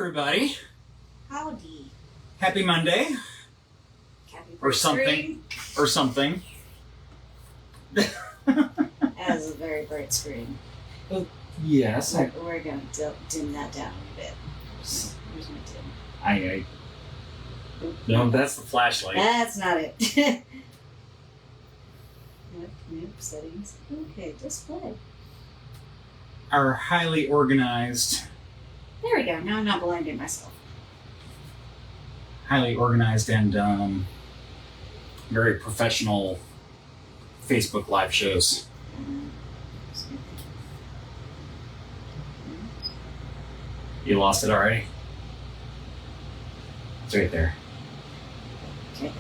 everybody. Howdy. Happy Monday. Happy Or something. Or something. That is a very bright screen. Yes. We're going to dim that down a bit. Where's my dim? No, that's the flashlight. That's not it. Nope, settings. Okay, display. Our highly organized... There we go. Now I'm not blinding myself. Highly organized and very professional Facebook live shows. You lost it already? It's right there. Okay.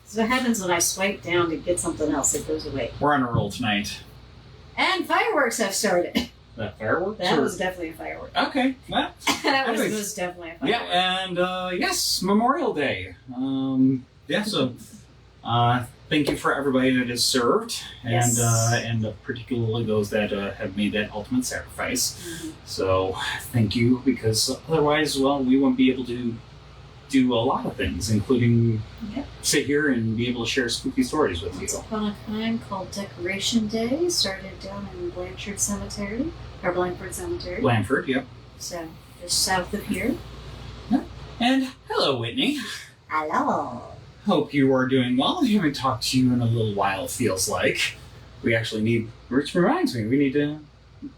So what happens when I swipe down to get something else? It goes away. We're on a roll tonight. And fireworks have started. That fireworks? That was definitely a firework. Okay. Well, that was definitely a firework. Yeah, and yes, Memorial Day. So thank you for everybody that has served, Yes. and particularly those that have made that ultimate sacrifice. Mm-hmm. So thank you, because otherwise, well, we won't be able to do a lot of things, including sit here and be able to share spooky stories with Once you. upon a time called Decoration Day, started down in Blanford Cemetery. Blanford, yep. So, just south of here. And hello, Whitney. Hello. Hope you are doing well. I haven't talked to you in a little while, it feels like. We actually need, which reminds me, we need to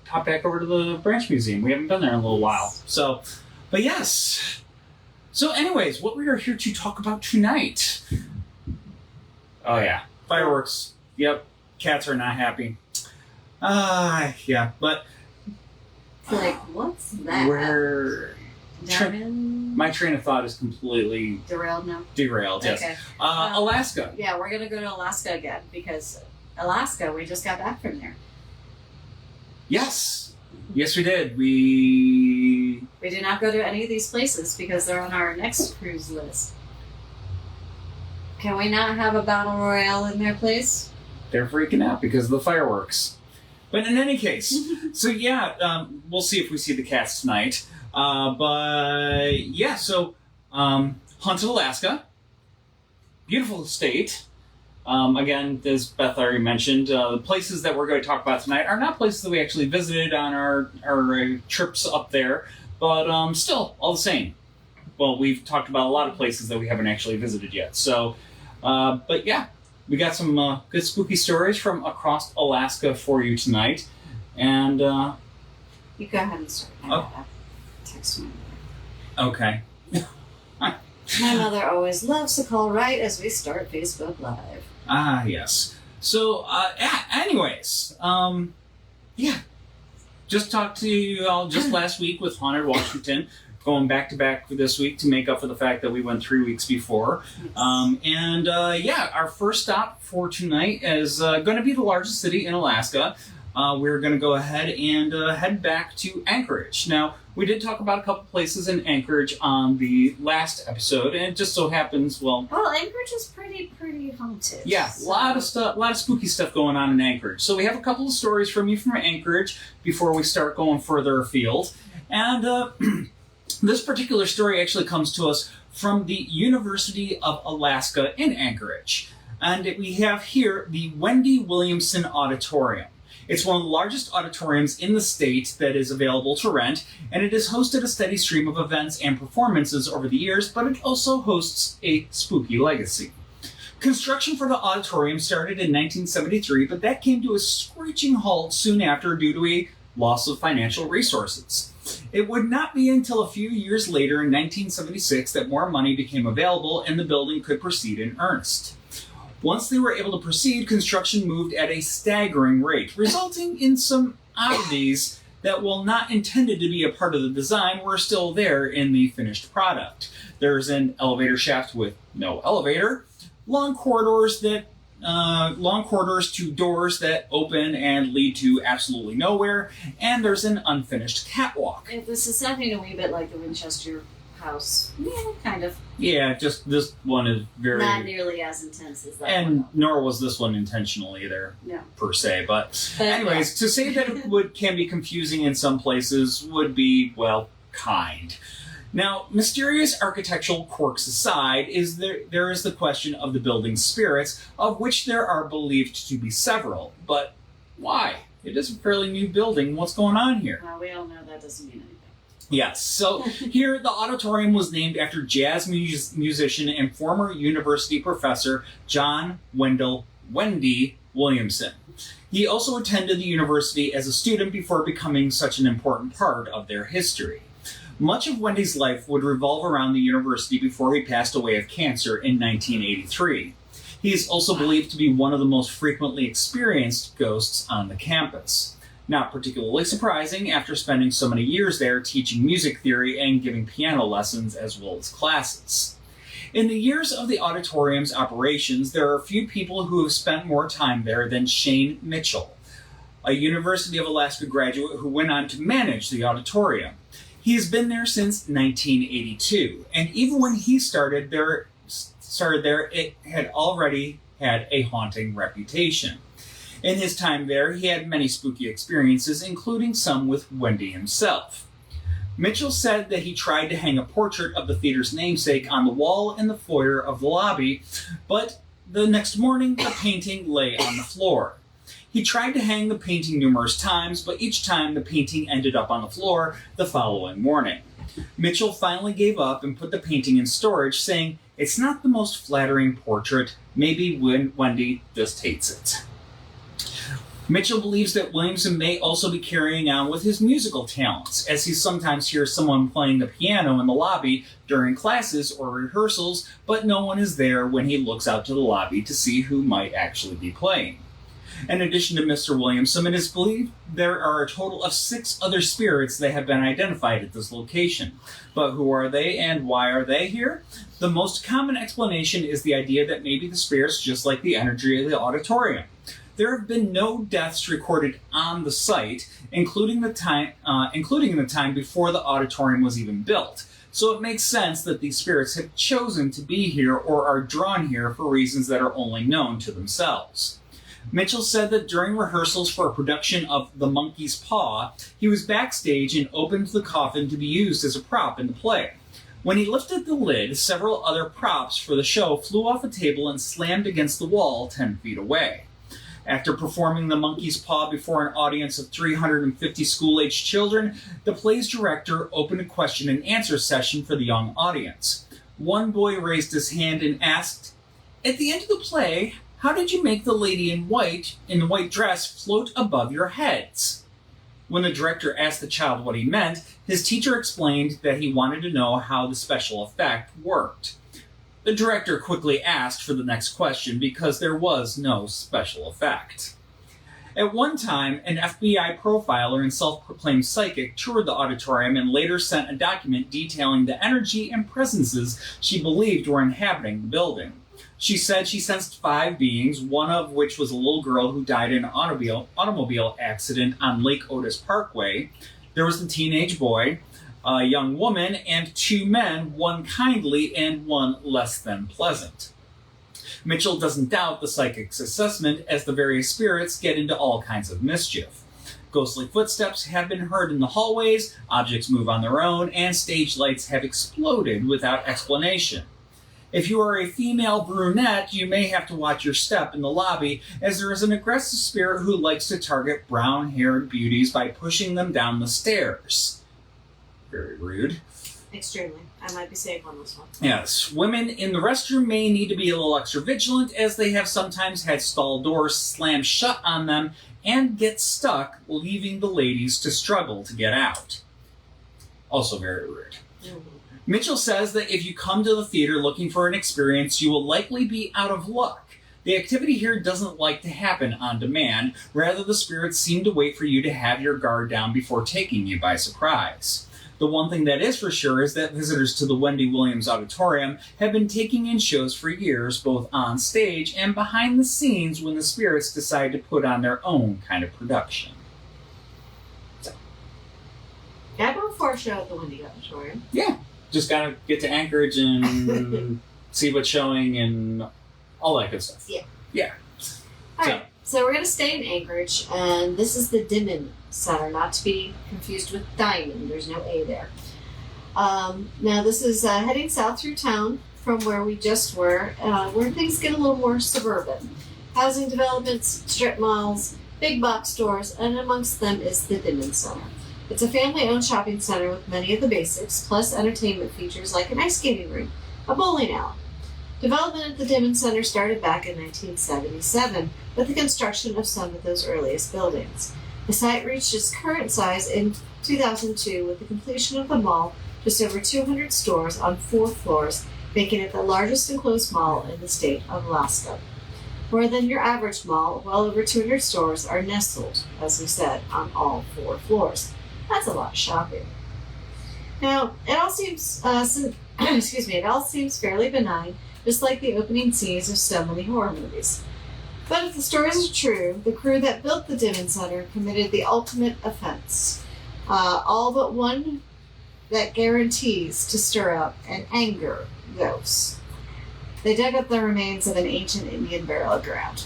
pop back over to the Branch Museum. We haven't been there in a little while. So, but yes. So anyways, what we are here to talk about tonight. Oh yeah, fireworks. Yep, cats are not happy. Yeah, but... It's like, what's that? My train of thought is completely... Derailed now? Derailed, yes. Okay. Alaska. Yeah, we're going to go to Alaska again, because Alaska, we just got back from there. Yes. Yes, we did. We did not go to any of these places because they're on our next cruise list. Can we not have a battle royale in their place? They're freaking out because of the fireworks. But in any case, so yeah, we'll see if we see the cats tonight. But yeah, so Hunted, Alaska. Beautiful state. Again, as Beth already mentioned, the places that we're going to talk about tonight are not places that we actually visited on our trips up there, but still, all the same. Well, we've talked about a lot of places that we haven't actually visited yet. So, but yeah, we got some good spooky stories from across Alaska for you tonight. And you go ahead and start. Text me. Okay. My mother always loves to call right as we start Facebook Live. Ah, yes. So, anyways, yeah. Just talked to you all just last week with Haunted Washington, going back to back for this week to make up for the fact that we went 3 weeks before. Yes. Our first stop for tonight is going to be the largest city in Alaska. We're going to go ahead and head back to Anchorage. Now, we did talk about a couple places in Anchorage on the last episode, and it just so happens, well, Anchorage is pretty haunted. Yeah, a lot of stuff, a lot of spooky stuff going on in Anchorage. So we have a couple of stories from you from Anchorage before we start going further afield. And this particular story actually comes to us from the University of Alaska in Anchorage. And we have here the Wendy Williamson Auditorium. It's one of the largest auditoriums in the state that is available to rent, and it has hosted a steady stream of events and performances over the years, but it also hosts a spooky legacy. Construction for the auditorium started in 1973, but that came to a screeching halt soon after due to a loss of financial resources. It would not be until a few years later in 1976 that more money became available and the building could proceed in earnest. Once they were able to proceed, construction moved at a staggering rate, resulting in some oddities that, while not intended to be a part of the design, were still there in the finished product. There's an elevator shaft with no elevator, long corridors to doors that open and lead to absolutely nowhere, and there's an unfinished catwalk. This is sounding a wee bit like the Winchester House. Yeah, kind of. Yeah, just this one is very... Not nearly as intense as that and one. nor was this one intentional either, no. per se. But anyways, to say that it can be confusing in some places would be, well, kind. Now, mysterious architectural quirks aside, there is the question of the building's spirits, of which there are believed to be several. But why? It is a fairly new building. What's going on here? Well, we all know that doesn't mean anything. Yes, so here the Auditorium was named after jazz musician and former university professor John Wendy Williamson. He also attended the university as a student before becoming such an important part of their history. Much of Wendy's life would revolve around the university before he passed away of cancer in 1983. He is also believed to be one of the most frequently experienced ghosts on the campus. Not particularly surprising after spending so many years there teaching music theory and giving piano lessons as well as classes. In the years of the Auditorium's operations, there are a few people who have spent more time there than Shane Mitchell, a University of Alaska graduate who went on to manage the Auditorium. He has been there since 1982, and even when he started there, it had already had a haunting reputation. In his time there, he had many spooky experiences, including some with Wendy himself. Mitchell said that he tried to hang a portrait of the theater's namesake on the wall in the foyer of the lobby, but the next morning the painting lay on the floor. He tried to hang the painting numerous times, but each time the painting ended up on the floor the following morning. Mitchell finally gave up and put the painting in storage, saying, "It's not the most flattering portrait. Maybe Wendy just hates it." Mitchell believes that Williamson may also be carrying on with his musical talents, as he sometimes hears someone playing the piano in the lobby during classes or rehearsals, but no one is there when he looks out to the lobby to see who might actually be playing. In addition to Mr. Williamson, it is believed there are a total of 6 other spirits that have been identified at this location. But who are they and why are they here? The most common explanation is the idea that maybe the spirits just like the energy of the auditorium. There have been no deaths recorded on the site, including in the time before the auditorium was even built. So it makes sense that these spirits have chosen to be here or are drawn here for reasons that are only known to themselves. Mitchell said that during rehearsals for a production of The Monkey's Paw, he was backstage and opened the coffin to be used as a prop in the play. When he lifted the lid, several other props for the show flew off a table and slammed against the wall 10 feet away. After performing The Monkey's Paw before an audience of 350 school-aged children, the play's director opened a question and answer session for the young audience. One boy raised his hand and asked, "At the end of the play, how did you make the lady in the white dress float above your heads?" When the director asked the child what he meant, his teacher explained that he wanted to know how the special effect worked. The director quickly asked for the next question because there was no special effect. At one time, an FBI profiler and self-proclaimed psychic toured the auditorium and later sent a document detailing the energy and presences she believed were inhabiting the building. She said she sensed 5 beings, one of which was a little girl who died in an automobile accident on Lake Otis Parkway. There was the teenage boy, a young woman, and 2 men, one kindly and one less than pleasant. Mitchell doesn't doubt the psychic's assessment, as the various spirits get into all kinds of mischief. Ghostly footsteps have been heard in the hallways, objects move on their own, and stage lights have exploded without explanation. If you are a female brunette, you may have to watch your step in the lobby, as there is an aggressive spirit who likes to target brown-haired beauties by pushing them down the stairs. Very rude. Extremely. I might be safe on this one. Yes. Women in the restroom may need to be a little extra vigilant, as they have sometimes had stall doors slammed shut on them and get stuck, leaving the ladies to struggle to get out. Also very rude. Mm-hmm. Mitchell says that if you come to the theater looking for an experience, you will likely be out of luck. The activity here doesn't like to happen on demand. Rather, the spirits seem to wait for you to have your guard down before taking you by surprise. The one thing that is for sure is that visitors to the Wendy Williams Auditorium have been taking in shows for years, both on stage and behind the scenes when the spirits decide to put on their own kind of production. So. Yeah, I'd go for a show at the Wendy Auditorium. Yeah. Just gotta get to Anchorage and see what's showing and all that good stuff. Yeah. Yeah. Alright, so we're going to stay in Anchorage, and this is the Dimond Center, not to be confused with Diamond. There's no A there. Now this is heading south through town from where we just were, where things get a little more suburban. Housing developments, strip malls, big box stores, and amongst them is the Dimond Center. It's a family-owned shopping center with many of the basics, plus entertainment features like an ice skating rink, a bowling alley. Development at the Dimond Center started back in 1977 with the construction of some of those earliest buildings. The site reached its current size in 2002 with the completion of the mall, just over 200 stores on 4 floors, making it the largest enclosed mall in the state of Alaska. More than your average mall, well over 200 stores are nestled, as we said, on all 4 floors. That's a lot of shopping. Now, it all seems, it all seems fairly benign, just like the opening scenes of so many horror movies. But if the stories are true, the crew that built the Dimond Center committed the ultimate offense. All but one that guarantees to stir up and anger ghosts. They dug up the remains of an ancient Indian burial ground.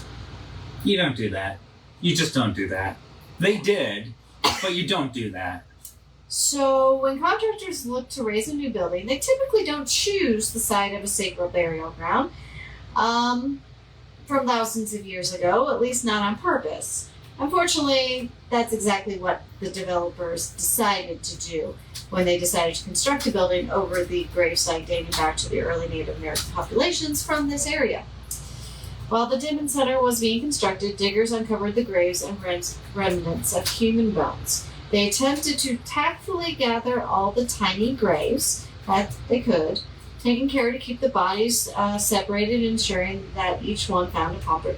You don't do that. You just don't do that. They did, but you don't do that. So, when contractors look to raise a new building, they typically don't choose the site of a sacred burial ground from thousands of years ago, at least not on purpose. Unfortunately, that's exactly what the developers decided to do when they decided to construct a building over the gravesite dating back to the early Native American populations from this area. While the Dimond Center was being constructed, diggers uncovered the graves and remnants of human bones. They attempted to tactfully gather all the tiny graves that they could, taking care to keep the bodies separated, ensuring that each one found a proper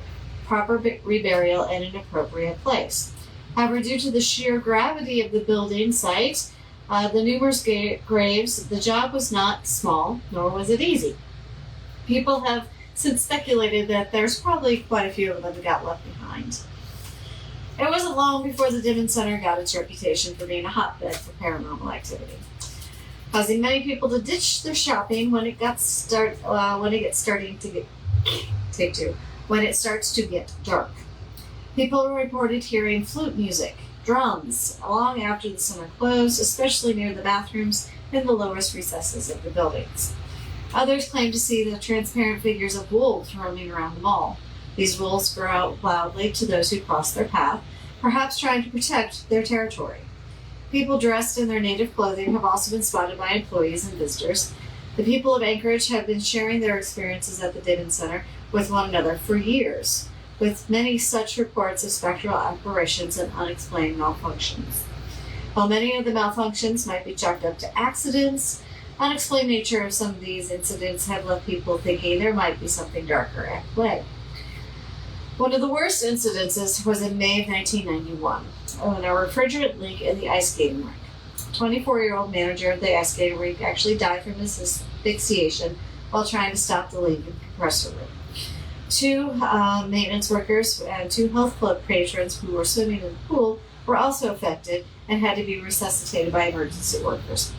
reburial in an appropriate place. However, due to the sheer gravity of the building site, the numerous graves, the job was not small, nor was it easy. People have since speculated that there's probably quite a few of them that got left behind. It wasn't long before the Dimond Center got its reputation for being a hotbed for paranormal activity, causing many people to ditch their shopping when it starts to get dark. People reported hearing flute music, drums, long after the center closed, especially near the bathrooms and the lowest recesses of the buildings. Others claimed to see the transparent figures of wolves roaming around the mall. These wolves growl loudly to those who cross their path, perhaps trying to protect their territory. People dressed in their native clothing have also been spotted by employees and visitors. The people of Anchorage have been sharing their experiences at the Dimond Center with one another for years, with many such reports of spectral apparitions and unexplained malfunctions. While many of the malfunctions might be chalked up to accidents, unexplained nature of some of these incidents have left people thinking there might be something darker at play. One of the worst incidences was in May of 1991, when a refrigerant leak in the ice skating rink. A 24-year-old manager of the ice skating rink actually died from asphyxiation while trying to stop the leak in the compressor room. 2 maintenance workers and 2 health club patrons who were swimming in the pool were also affected and had to be resuscitated by emergency workers.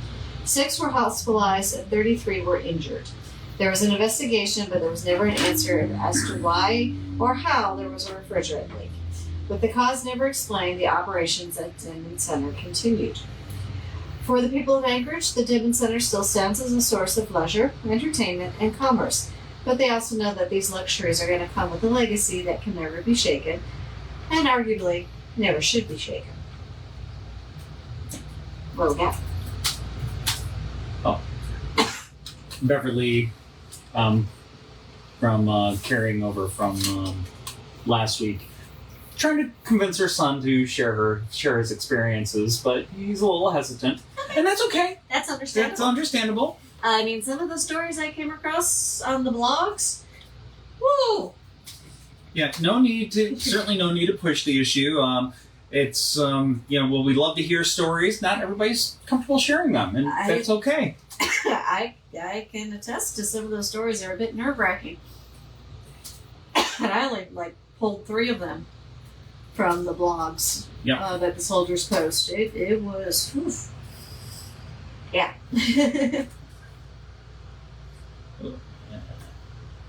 6 were hospitalized and 33 were injured. There was an investigation, but there was never an answer as to why or how there was a refrigerant leak. With the cause never explained, the operations at Dimond Center continued. For the people of Anchorage, the Dimond Center still stands as a source of leisure, entertainment, and commerce, but they also know that these luxuries are going to come with a legacy that can never be shaken, and arguably never should be shaken. What we got? Oh. Beverly, from carrying over from last week, trying to convince her son to share his experiences, but he's a little hesitant, and that's okay. That's understandable. That's understandable. I mean, some of the stories I came across on the blogs, woo! Yeah, certainly no need to push the issue. It's, well, we love to hear stories. Not everybody's comfortable sharing them, and that's okay. I can attest to some of those stories. They're a bit nerve-wracking. And I only, pulled 3 of them from the blogs that the soldiers post. It was, oof. Yeah.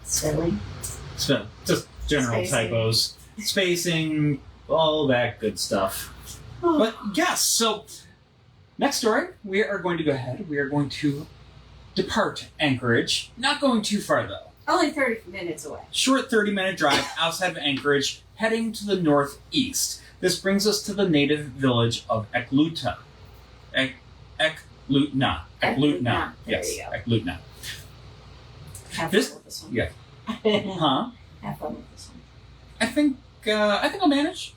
Spelling. Just general typos. Spacing, all that good stuff. But yes, so Next story, we are going to go ahead. We are going to depart Anchorage. Not going too far, though. Only 30 minutes away. Short 30-minute drive outside of Anchorage, heading to the northeast. This brings us to the native village of Eklutna. Eklutna. Eklutna. There Yes, you go. Eklutna. Have This- fun with this one. yeah. Huh? Have fun with this one. I think I'll manage.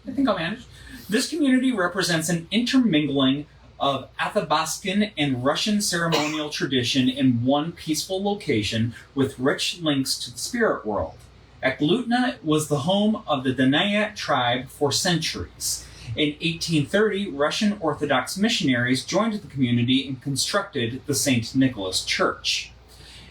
This community represents an intermingling of Athabascan and Russian ceremonial tradition in one peaceful location with rich links to the spirit world. Eklutna was the home of the Desolate tribe for centuries. In 1830, Russian Orthodox missionaries joined the community and constructed the St. Nicholas Church.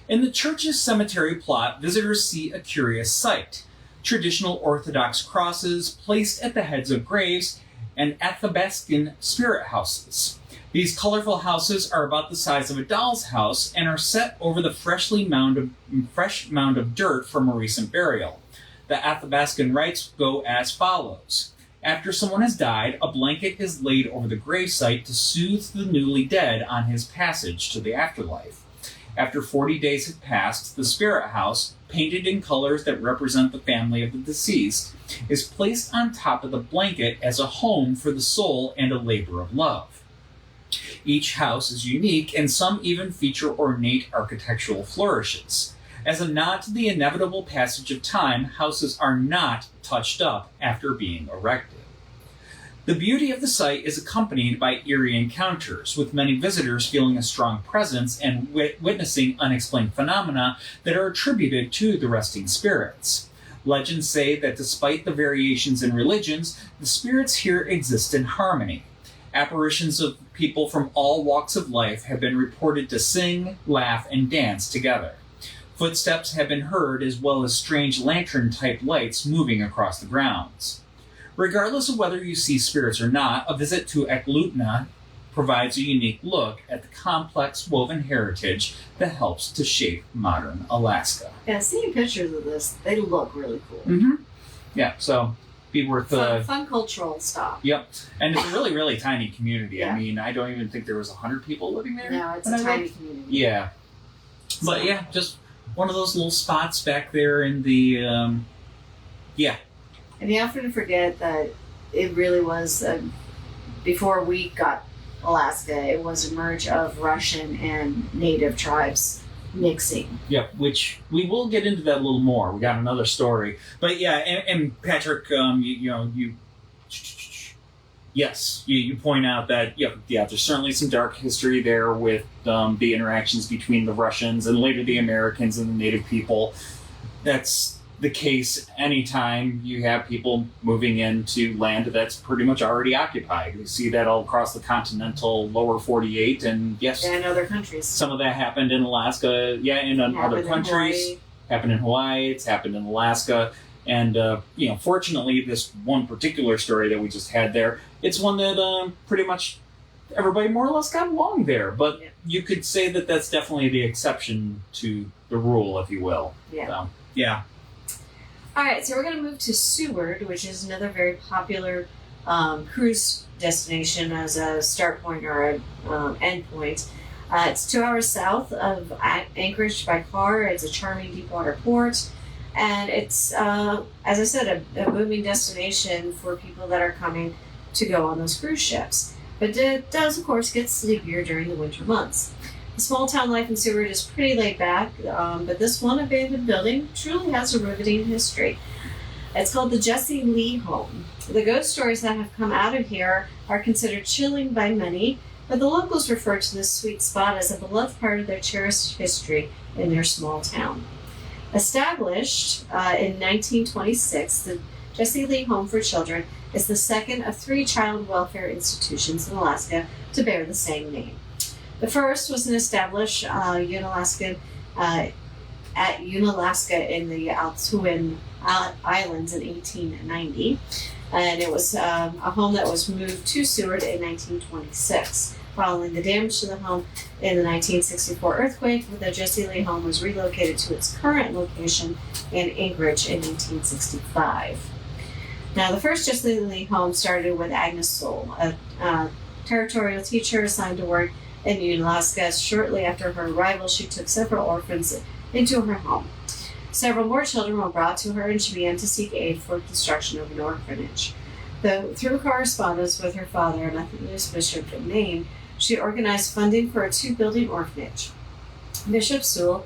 In the church's cemetery plot, visitors see a curious sight. Traditional Orthodox crosses placed at the heads of graves and Athabascan spirit houses. These colorful houses are about the size of a doll's house and are set over the fresh mound of dirt from a recent burial. The Athabascan rites go as follows. After someone has died, a blanket is laid over the gravesite to soothe the newly dead on his passage to the afterlife. After 40 days have passed, the spirit house, painted in colors that represent the family of the deceased, is placed on top of the blanket as a home for the soul and a labor of love. Each house is unique, and some even feature ornate architectural flourishes. As a nod to the inevitable passage of time, houses are not touched up after being erected. The beauty of the site is accompanied by eerie encounters, with many visitors feeling a strong presence and witnessing unexplained phenomena that are attributed to the resting spirits. Legends say that despite the variations in religions, the spirits here exist in harmony. Apparitions of people from all walks of life have been reported to sing, laugh, and dance together. Footsteps have been heard, as well as strange lantern-type lights moving across the grounds. Regardless of whether you see spirits or not, a visit to Eklutna provides a unique look at the complex woven heritage that helps to shape modern Alaska. Yeah, seeing pictures of this, they look really cool. Mm-hmm. Yeah, so be worth Fun cultural stop. Yep, and it's a really, really tiny community. Yeah. I mean, I don't even think there was 100 people living there. No, it's when a I tiny looked. community. Yeah, but yeah, just one of those little spots back there in the yeah. And you often forget that it really was, before we got Alaska, it was a merge of Russian and native tribes mixing. Yep, which we will get into that a little more. We got another story. But yeah, and Patrick, you point out that, there's certainly some dark history there with the interactions between the Russians and later the Americans and the native people. That's the case anytime you have people moving into land that's pretty much already occupied. You see that all across the continental lower 48, and yes, And other countries. some of that happened in Alaska, in other countries. Happened in Hawaii, it's happened in Alaska, and fortunately, this one particular story that we just had there, it's one that pretty much everybody more or less got along there. But you could say that that's definitely the exception to the rule, if you will. Yeah. So, yeah. All right, so we're going to move to Seward, which is another very popular cruise destination as a start point or an end point. It's 2 hours south of Anchorage by car. It's a charming deepwater port, and it's, as I said, a booming destination for people that are coming to go on those cruise ships. But it does, of course, get sleepier during the winter months. The small town life in Seward is pretty laid back, but this one abandoned building truly has a riveting history. It's called the Jesse Lee Home. The ghost stories that have come out of here are considered chilling by many, but the locals refer to this sweet spot as a beloved part of their cherished history in their small town. Established in 1926, the Jesse Lee Home for Children is the second of 3 child welfare institutions in Alaska to bear the same name. The first was established Unalaska in the Altoona Islands in 1890, and it was a home that was moved to Seward in 1926. Following the damage to the home in the 1964 earthquake, the Jesse Lee Home was relocated to its current location in Anchorage in 1965. Now, the first Jesse Lee Home started with Agnes Soul, a territorial teacher assigned to work in Alaska. Shortly after her arrival, she took several orphans into her home. Several more children were brought to her, and she began to seek aid for construction of an orphanage. Though through correspondence with her father, a Methodist bishop in Maine, she organized funding for a 2-building orphanage. Bishop Sewell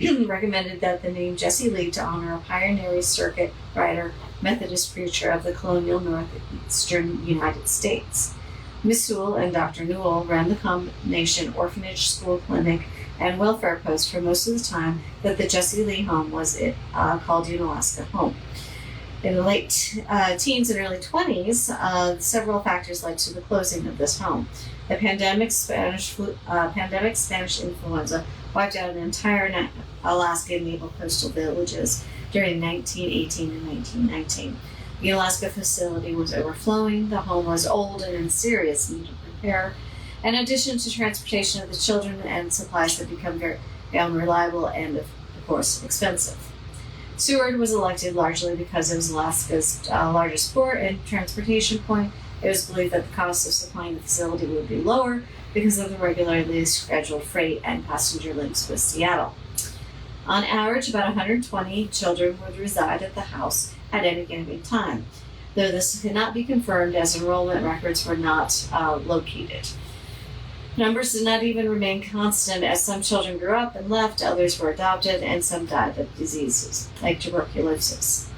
recommended that the name Jessie Lee to honor a pioneering circuit rider Methodist preacher of the colonial northeastern United States. Miss Sewell and Dr. Newell ran the combination orphanage, school clinic, and welfare post for most of the time that the Jessie Lee home was called Unalaska home. In the late teens and early 20s, several factors led to the closing of this home. The pandemic Spanish influenza wiped out an entire Alaskan naval coastal villages during 1918 and 1919. The Alaska facility was overflowing, the home was old and in serious need of repair. In addition to transportation of the children and supplies had become very unreliable and, of course, expensive. Seward was elected largely because it was Alaska's largest port and transportation point. It was believed that the cost of supplying the facility would be lower because of the regularly scheduled freight and passenger links with Seattle. On average, about 120 children would reside at the house at any given time, though this could not be confirmed as enrollment records were not located. Numbers did not even remain constant as some children grew up and left, others were adopted, and some died of diseases like tuberculosis.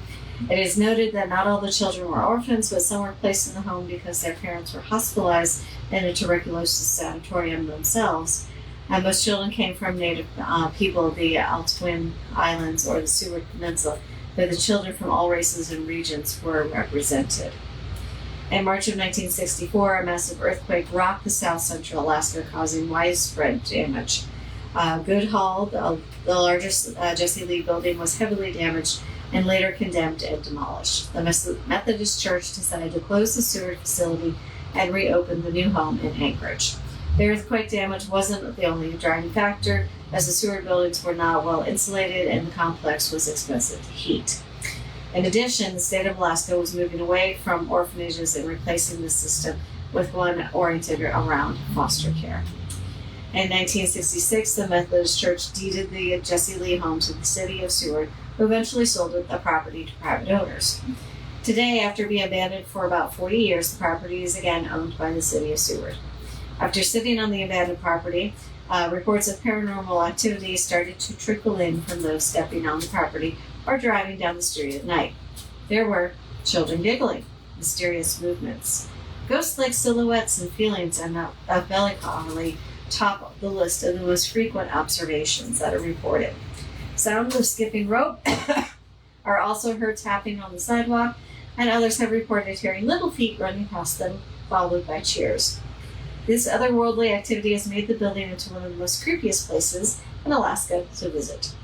It is noted that not all the children were orphans, but some were placed in the home because their parents were hospitalized in a tuberculosis sanatorium themselves. And most children came from native people of the Altoona Islands or the Seward Peninsula, though the children from all races and regions were represented. In March of 1964, a massive earthquake rocked the south central Alaska, causing widespread damage. Good Hall, the largest Jessie Lee building, was heavily damaged and later condemned and demolished. The Methodist Church decided to close the Seward facility and reopen the new home in Anchorage. The earthquake damage wasn't the only driving factor, as the Seward buildings were not well insulated and the complex was expensive to heat. In addition, the state of Alaska was moving away from orphanages and replacing the system with one oriented around foster care. In 1966, the Methodist Church deeded the Jessie Lee home to the city of Seward, who eventually sold the property to private owners. Today, after being abandoned for about 40 years, the property is again owned by the city of Seward. After sitting on the abandoned property, reports of paranormal activity started to trickle in from those stepping on the property or driving down the street at night. There were children giggling, mysterious movements, ghost-like silhouettes and feelings, and a melancholy top the list of the most frequent observations that are reported. Sounds of skipping rope are also heard tapping on the sidewalk, and others have reported hearing little feet running past them, followed by cheers. This otherworldly activity has made the building into one of the most creepiest places in Alaska to visit.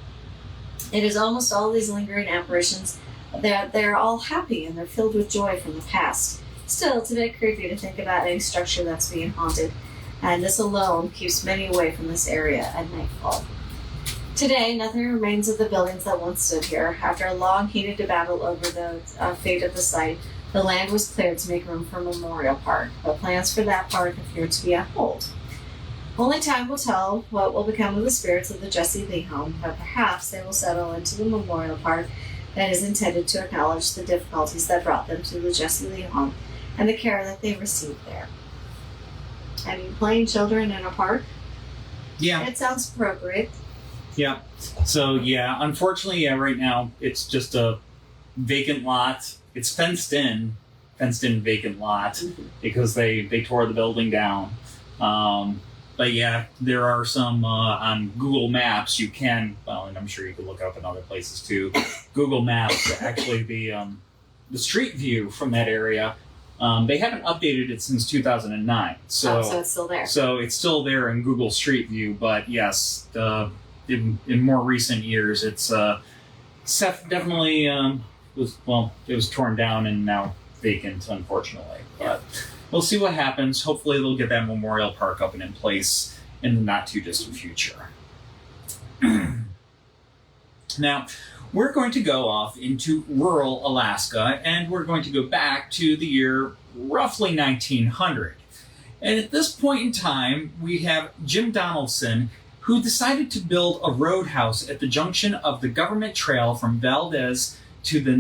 It is almost all these lingering apparitions. They're all happy and they're filled with joy from the past. Still, it's a bit creepy to think about any structure that's being haunted, and this alone keeps many away from this area at nightfall. Today, nothing remains of the buildings that once stood here. After a long, heated battle over the fate of the site, the land was cleared to make room for a memorial park, but plans for that park appear to be on hold. Only time will tell what will become of the spirits of the Jessie Lee home, but perhaps they will settle into the memorial park that is intended to acknowledge the difficulties that brought them to the Jessie Lee home and the care that they received there. I mean, playing children in a park? Yeah. It sounds appropriate. Yeah. So, yeah, unfortunately, right now, it's just a vacant lot. It's fenced in vacant lot because they tore the building down. But yeah, there are some on Google Maps. You can, well, and I'm sure you could look up in other places too. Google Maps, actually, the street view from that area. They haven't updated it since 2009. So it's still there. So it's still there in Google Street View. But yes, in more recent years, it's definitely it was torn down and now vacant, unfortunately. But we'll see what happens. Hopefully they'll get that memorial park up and in place in the not too distant future. Now, we're going to go off into rural Alaska, and we're going to go back to the year roughly 1900. And at this point in time, we have Jim Donaldson, who decided to build a roadhouse at the junction of the government trail from Valdez to the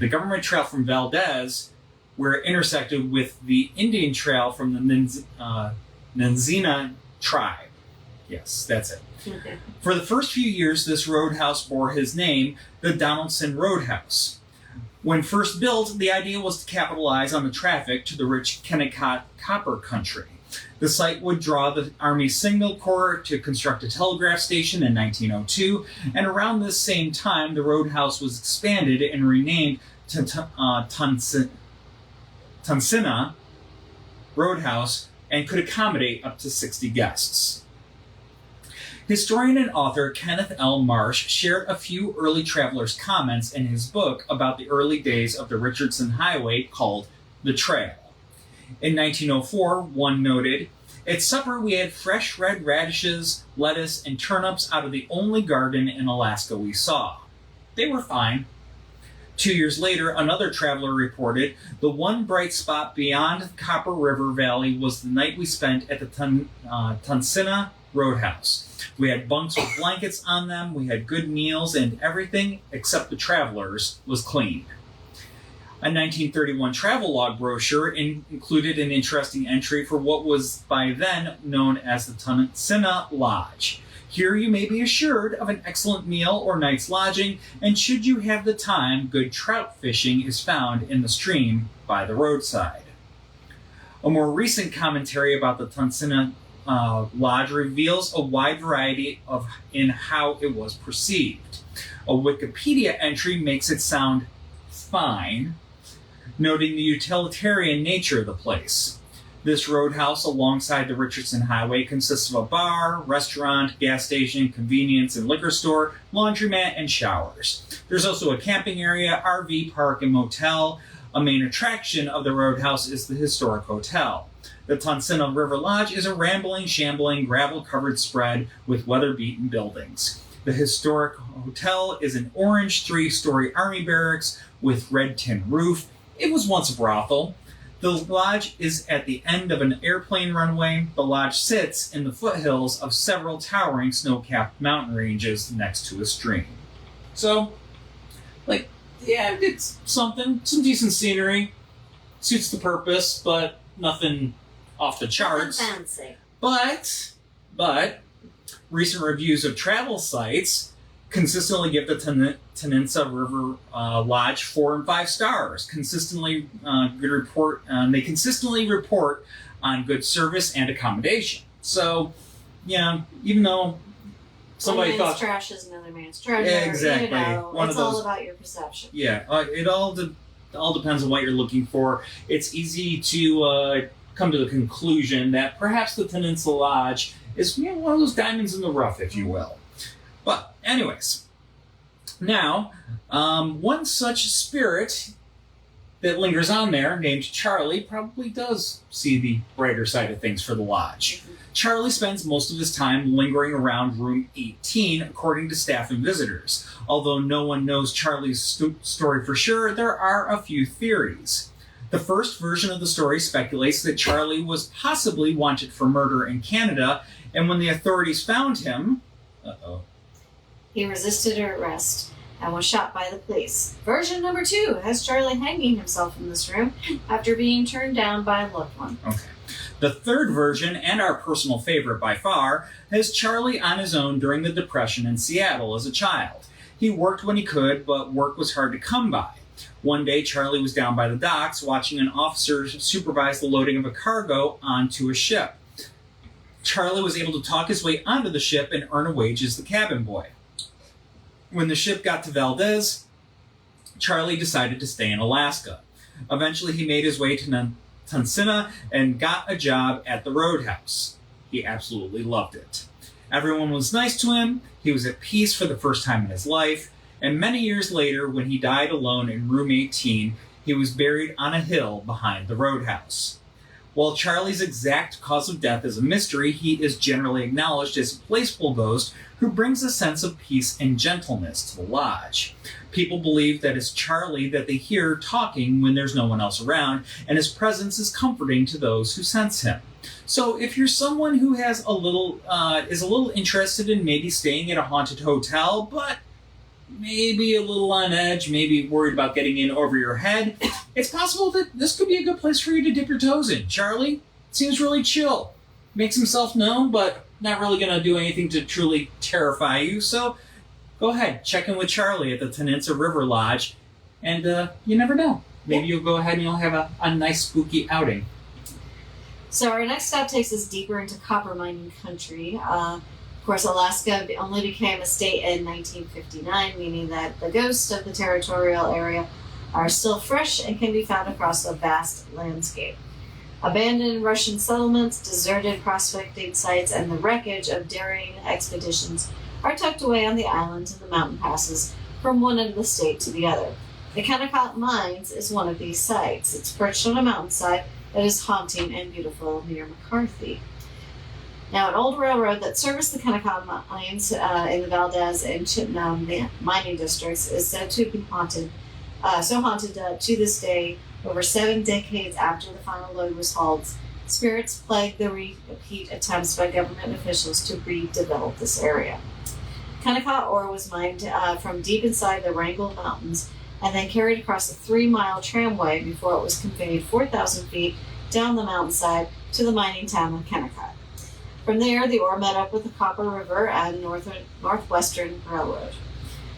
the government trail from Valdez, where it intersected with the Indian trail from the Tonsina tribe. Yes, that's it. Okay. For the first few years, this roadhouse bore his name, the Donaldson Roadhouse. When first built, the idea was to capitalize on the traffic to the rich Kennecott copper country. The site would draw the Army Signal Corps to construct a telegraph station in 1902, and around this same time, the roadhouse was expanded and renamed to Tonsina Roadhouse and could accommodate up to 60 guests. Historian and author Kenneth L. Marsh shared a few early travelers' comments in his book about the early days of the Richardson Highway called The Trail. In 1904, one noted, "At supper we had fresh red radishes, lettuce, and turnips out of the only garden in Alaska we saw. They were fine." 2 years later, another traveler reported, "The one bright spot beyond the Copper River Valley was the night we spent at the Tonsina Roadhouse. We had bunks with blankets on them, we had good meals, and everything, except the travelers, was clean." A 1931 travelogue brochure included an interesting entry for what was by then known as the Tonsina Lodge. "Here you may be assured of an excellent meal or night's lodging, and should you have the time, good trout fishing is found in the stream by the roadside." A more recent commentary about the Tonsina Lodge reveals a wide variety in how it was perceived. A Wikipedia entry makes it sound fine, noting the utilitarian nature of the place. This roadhouse alongside the Richardson Highway consists of a bar, restaurant, gas station, convenience and liquor store, laundromat, and showers. There's also a camping area, RV park, and motel. A main attraction of the roadhouse is the historic hotel. The Tonsina River Lodge is a rambling, shambling, gravel-covered spread with weather-beaten buildings. The historic hotel is an orange 3-story army barracks with red tin roof. It was once a brothel. The lodge is at the end of an airplane runway. The lodge sits in the foothills of several towering snow-capped mountain ranges next to a stream. So, yeah, it's something. Some decent scenery. Suits the purpose, but nothing off the charts. Nothing fancy. But recent reviews of travel sites consistently give the Tonsina River Lodge 4 and 5 stars. They consistently report on good service and accommodation. So, yeah, even though somebody one man's thought trash is another man's treasure. exactly, It's all about your perception. yeah, it all depends on what you're looking for. It's easy to come to the conclusion that perhaps the Tonsina Lodge is one of those diamonds in the rough, if you will. But anyways, now one such spirit that lingers on there, named Charlie, probably does see the brighter side of things for the lodge. Charlie spends most of his time lingering around room 18, according to staff and visitors. Although no one knows Charlie's story for sure, there are a few theories. The first version of the story speculates that Charlie was possibly wanted for murder in Canada, and when the authorities found him... He resisted arrest and was shot by the police. Version number 2 has Charlie hanging himself in this room after being turned down by a loved one. Okay. The third version, and our personal favorite by far, has Charlie on his own during the Depression in Seattle as a child. He worked when he could, but work was hard to come by. One day, Charlie was down by the docks watching an officer supervise the loading of a cargo onto a ship. Charlie was able to talk his way onto the ship and earn a wage as the cabin boy. When the ship got to Valdez, Charlie decided to stay in Alaska. Eventually, he made his way to Tonsina and got a job at the Roadhouse. He absolutely loved it. Everyone was nice to him, he was at peace for the first time in his life, and many years later, when he died alone in room 18, he was buried on a hill behind the Roadhouse. While Charlie's exact cause of death is a mystery, he is generally acknowledged as a playful ghost who brings a sense of peace and gentleness to the lodge. People believe that it's Charlie that they hear talking when there's no one else around, and his presence is comforting to those who sense him. So if you're someone who has is a little interested in maybe staying at a haunted hotel, but maybe a little on edge, maybe worried about getting in over your head, it's possible that this could be a good place for you to dip your toes in. Charlie seems really chill. Makes himself known, but not really going to do anything to truly terrify you. So go ahead, check in with Charlie at the Tonsina River Lodge, and you never know. Maybe you'll go ahead and you'll have a nice spooky outing. So our next stop takes us deeper into copper mining country. Of course, Alaska only became a state in 1959, meaning that the ghosts of the territorial area are still fresh and can be found across a vast landscape. Abandoned Russian settlements, deserted prospecting sites, and the wreckage of daring expeditions are tucked away on the islands and the mountain passes from one end of the state to the other. The Kennecott Mines is one of these sites. It's perched on a mountainside that is haunting and beautiful near McCarthy. Now, an old railroad that serviced the Kennecott mines in the Valdez and Chittenden mining districts is said to have been haunted, to this day, over 7 decades after the final load was hauled. Spirits plague the repeat attempts by government officials to redevelop this area. Kennecott ore was mined from deep inside the Wrangell Mountains and then carried across a 3-mile tramway before it was conveyed 4,000 feet down the mountainside to the mining town of Kennecott. From there, the ore met up with the Copper River and Northwestern Railroad.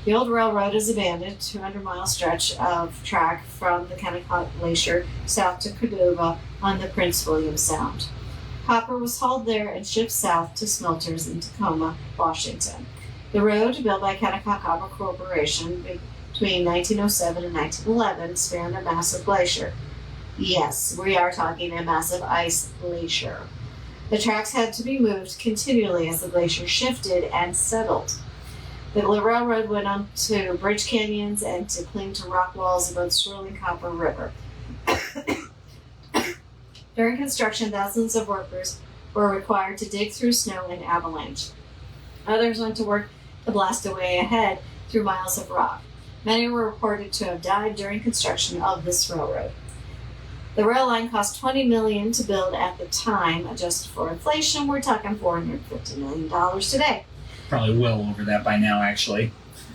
The old railroad is abandoned, 200-mile stretch of track from the Kennecott Glacier south to Cordova on the Prince William Sound. Copper was hauled there and shipped south to smelters in Tacoma, Washington. The road, built by Kennecott Copper Corporation between 1907 and 1911, spanned a massive glacier. Yes, we are talking a massive ice glacier. The tracks had to be moved continually as the glacier shifted and settled. The railroad went on to bridge canyons and to cling to rock walls above swirling Copper River. During construction, thousands of workers were required to dig through snow and avalanche. Others went to work to blast away ahead through miles of rock. Many were reported to have died during construction of this railroad. The rail line cost $20 million to build at the time. Adjusted for inflation, we're talking $450 million today. Probably well over that by now, actually.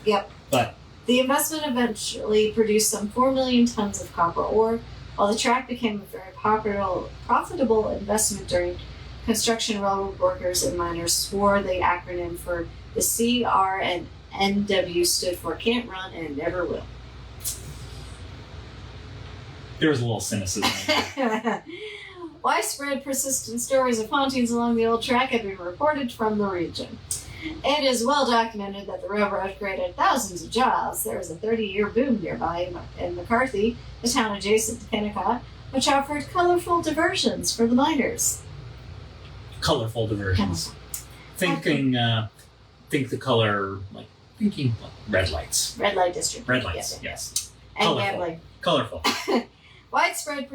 Yep. But the investment eventually produced some 4 million tons of copper ore, while the track became a very profitable investment during construction. Railroad workers and miners swore the acronym for the CR and NW stood for can't run and never will. There was a little cynicism. Widespread persistent stories of hauntings along the old track have been reported from the region. It is well documented that the railroad created thousands of jobs. There was a 30-year boom nearby in McCarthy, the town adjacent to Kennecott, which offered colorful diversions for the miners. Colorful diversions. Think the color, thinking red lights. Red light district. Red lights, yes. And Colorful. gambling. Colorful. Widespread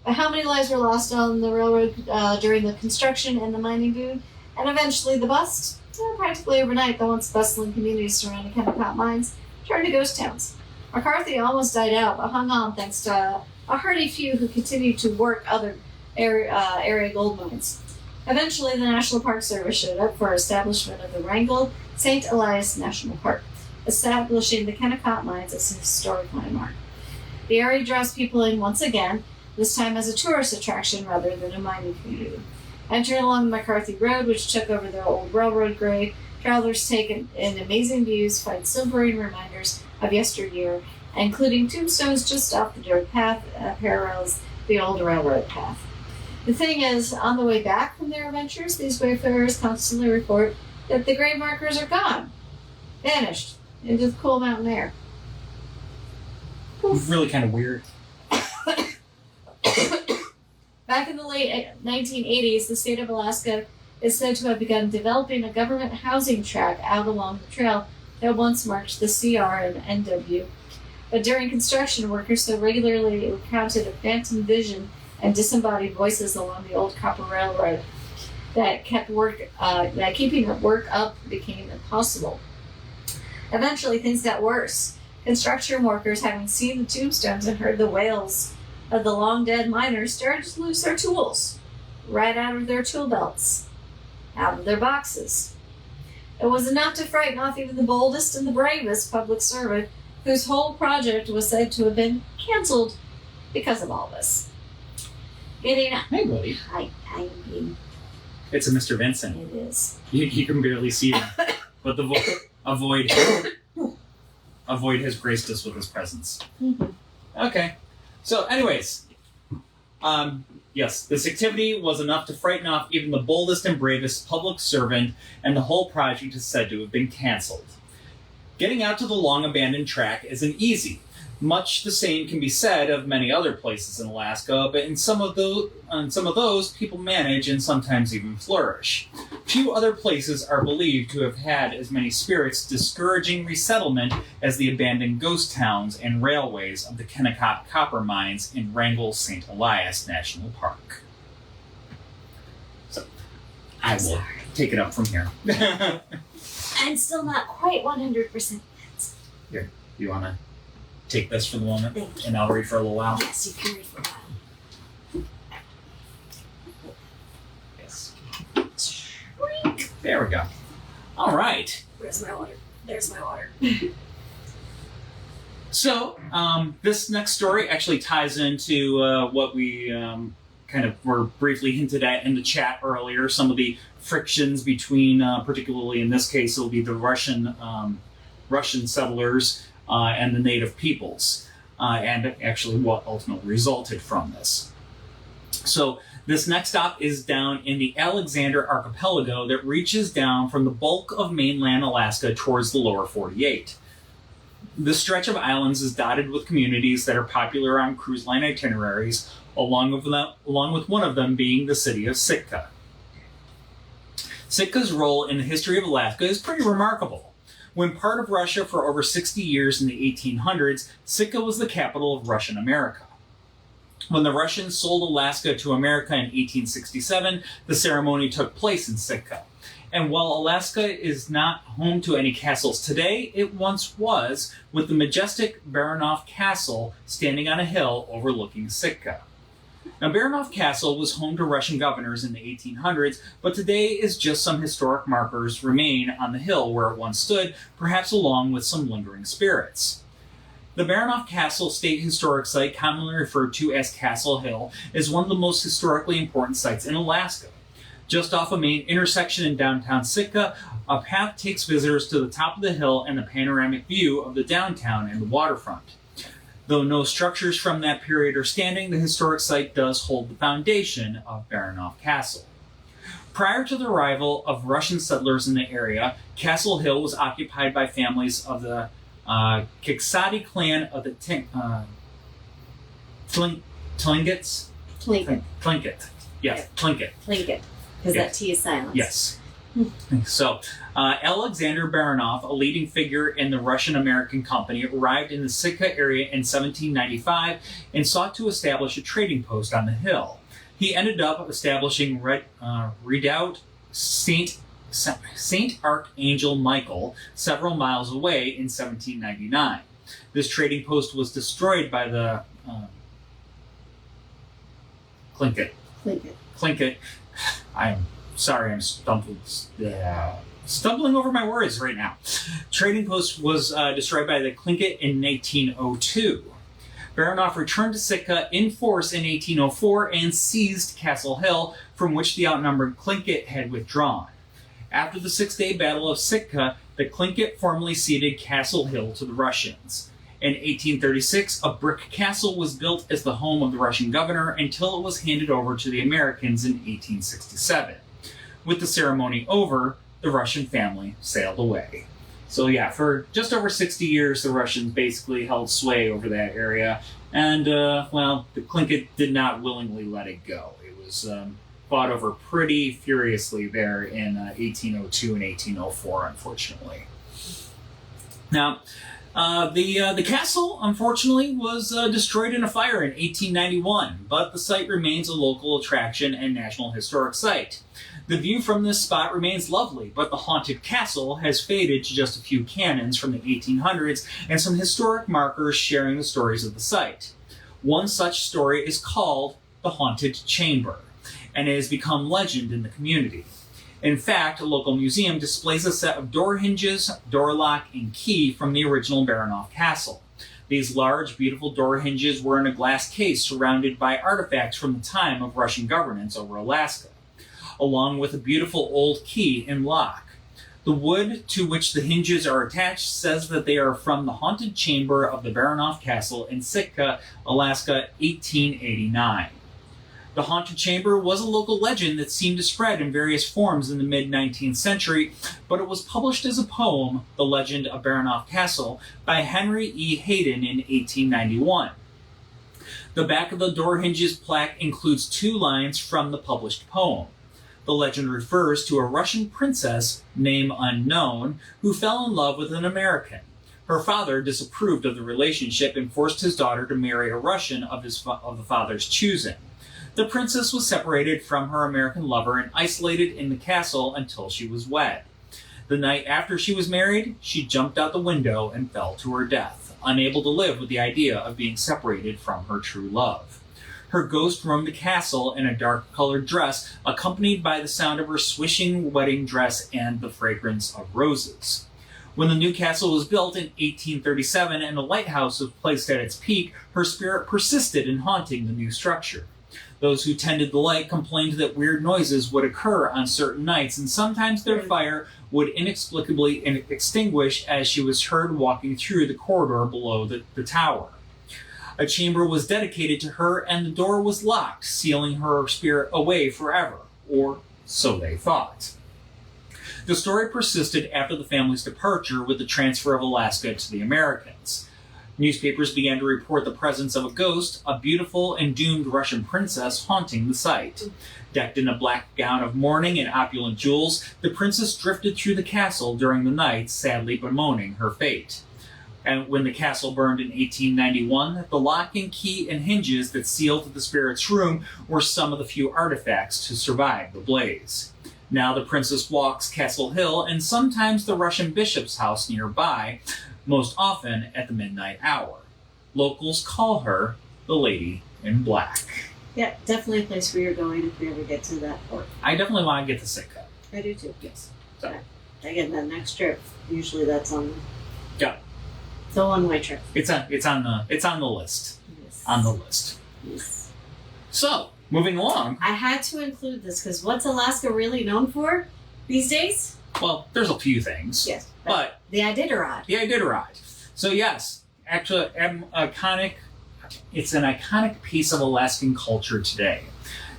but how many lives were lost on the railroad during the construction and the mining boom, and eventually the bust? Practically overnight, the once bustling communities surrounding Kennecott mines turned to ghost towns. McCarthy almost died out, but hung on thanks to a hardy few who continued to work other area gold mines. Eventually, the National Park Service showed up for establishment of the Wrangell St. Elias National Park, establishing the Kennecott mines as a historic landmark. The area draws people in once again, this time as a tourist attraction rather than a mining community. Entering along the McCarthy Road, which took over the old railroad grade, travelers take in amazing views, find silvering reminders of yesteryear, including tombstones just off the dirt path that parallels the old railroad path. The thing is, on the way back from their adventures, these wayfarers constantly report that the grave markers are gone, vanished into the cool mountain air. Poof. Really kind of weird. Back in the late 1980s, the state of Alaska is said to have begun developing a government housing tract out along the trail that once marked the CR and NW. But during construction, workers so regularly encountered a phantom vision and disembodied voices along the old copper railroad that keeping work up became impossible. Eventually, things got worse. Construction workers, having seen the tombstones and heard the wails of the long-dead miners, started to lose their tools right out of their tool belts, out of their boxes. It was enough to frighten off even the boldest and the bravest public servant, whose whole project was said to have been canceled because of all this. Getting up. Hey, buddy. Hi. It's a Mr. Vincent. It is. You can barely see him, but a void has graced us with his presence. Mm-hmm. Okay. So, anyways, yes, this activity was enough to frighten off even the boldest and bravest public servant, and the whole project is said to have been canceled. Getting out to the long-abandoned track isn't easy. Much the same can be said of many other places in Alaska, but in some of those, people manage and sometimes even flourish. Few other places are believed to have had as many spirits discouraging resettlement as the abandoned ghost towns and railways of the Kennecott copper mines in Wrangell St. Elias National Park. So, I will take it up from here. I'm still not quite 100%. Here, you want to take this for the moment? Thank you. And I'll read for a little while? Yes, you can read for a while. Yes. Shrink. There we go. All right. Where's my water? There's my water. So, this next story actually ties into what we kind of were briefly hinted at in the chat earlier. Some of the frictions between, particularly in this case, it'll be the Russian settlers and the native peoples, and actually what ultimately resulted from this. So, this next stop is down in the Alexander Archipelago that reaches down from the bulk of mainland Alaska towards the lower 48. This stretch of islands is dotted with communities that are popular on cruise line itineraries, along with one of them being the city of Sitka. Sitka's role in the history of Alaska is pretty remarkable. When part of Russia for over 60 years in the 1800s, Sitka was the capital of Russian America. When the Russians sold Alaska to America in 1867, the ceremony took place in Sitka. And while Alaska is not home to any castles today, it once was, with the majestic Baranof Castle standing on a hill overlooking Sitka. Now, Baranof Castle was home to Russian governors in the 1800s, but today is just some historic markers remain on the hill where it once stood, perhaps along with some lingering spirits. The Baranof Castle State Historic Site, commonly referred to as Castle Hill, is one of the most historically important sites in Alaska. Just off a main intersection in downtown Sitka, a path takes visitors to the top of the hill and the panoramic view of the downtown and the waterfront. Though no structures from that period are standing, the historic site does hold the foundation of Baranof Castle. Prior to the arrival of Russian settlers in the area, Castle Hill was occupied by families of the Kennecott clan of the Tlinkits? Tlingit. Yes, Tlingit. Tlingit. Because that T is silent. Yes. So, Alexander Baranof, a leading figure in the Russian-American company, arrived in the Sitka area in 1795 and sought to establish a trading post on the hill. He ended up establishing Redoubt Saint Archangel Michael several miles away in 1799. This trading post was destroyed by the Tlingit. I'm sorry, I'm stumbling over my words right now. Trading post was destroyed by the Tlingit in 1802. Baranof returned to Sitka in force in 1804 and seized Castle Hill, from which the outnumbered Tlingit had withdrawn. After the Six-Day Battle of Sitka, the Tlingit formally ceded Castle Hill to the Russians. In 1836, a brick castle was built as the home of the Russian governor until it was handed over to the Americans in 1867. With the ceremony over, the Russian family sailed away. So yeah, for just over 60 years, the Russians basically held sway over that area, and, the Tlingit did not willingly let it go. It was fought over pretty furiously there in 1802 and 1804, unfortunately. Now, The castle, unfortunately, was destroyed in a fire in 1891, but the site remains a local attraction and National Historic Site. The view from this spot remains lovely, but the haunted castle has faded to just a few cannons from the 1800s and some historic markers sharing the stories of the site. One such story is called the Haunted Chamber, and it has become legend in the community. In fact, a local museum displays a set of door hinges, door lock, and key from the original Baranof castle. These large, beautiful door hinges were in a glass case surrounded by artifacts from the time of Russian governance over Alaska, along with a beautiful old key and lock. The wood to which the hinges are attached says that they are from the haunted chamber of the Baranof Castle in Sitka, Alaska, 1889. The haunted chamber was a local legend that seemed to spread in various forms in the mid-19th century, but it was published as a poem, The Legend of Baranof Castle, by Henry E. Hayden in 1891. The back of the door hinges plaque includes 2 lines from the published poem. The legend refers to a Russian princess, name unknown, who fell in love with an American. Her father disapproved of the relationship and forced his daughter to marry a Russian of the father's choosing. The princess was separated from her American lover and isolated in the castle until she was wed. The night after she was married, she jumped out the window and fell to her death, unable to live with the idea of being separated from her true love. Her ghost roamed the castle in a dark-colored dress, accompanied by the sound of her swishing wedding dress and the fragrance of roses. When the new castle was built in 1837 and the lighthouse was placed at its peak, her spirit persisted in haunting the new structure. Those who tended the light complained that weird noises would occur on certain nights, and sometimes their fire would inexplicably extinguish as she was heard walking through the corridor below the tower. A chamber was dedicated to her, and the door was locked, sealing her spirit away forever, or so they thought. The story persisted after the family's departure with the transfer of Alaska to the Americans. Newspapers began to report the presence of a ghost, a beautiful and doomed Russian princess haunting the site. Decked in a black gown of mourning and opulent jewels, the princess drifted through the castle during the night, sadly bemoaning her fate. And when the castle burned in 1891, the lock and key and hinges that sealed the spirit's room were some of the few artifacts to survive the blaze. Now the princess walks Castle Hill and sometimes the Russian bishop's house nearby, most often at the midnight hour. Locals call her the Lady in Black. Yeah, definitely a place where you're going if we ever get to that port. I definitely want to get to Sitka. I do too. Yes. So. Again, that next trip, usually that's on. Yeah. It's a one-way trip. It's on the list. Yes. On the list. Yes. So, moving along. I had to include this because what's Alaska really known for these days? Well, there's a few things. Yes. But the Iditarod. The Iditarod. So yes, actually, it's an iconic piece of Alaskan culture today.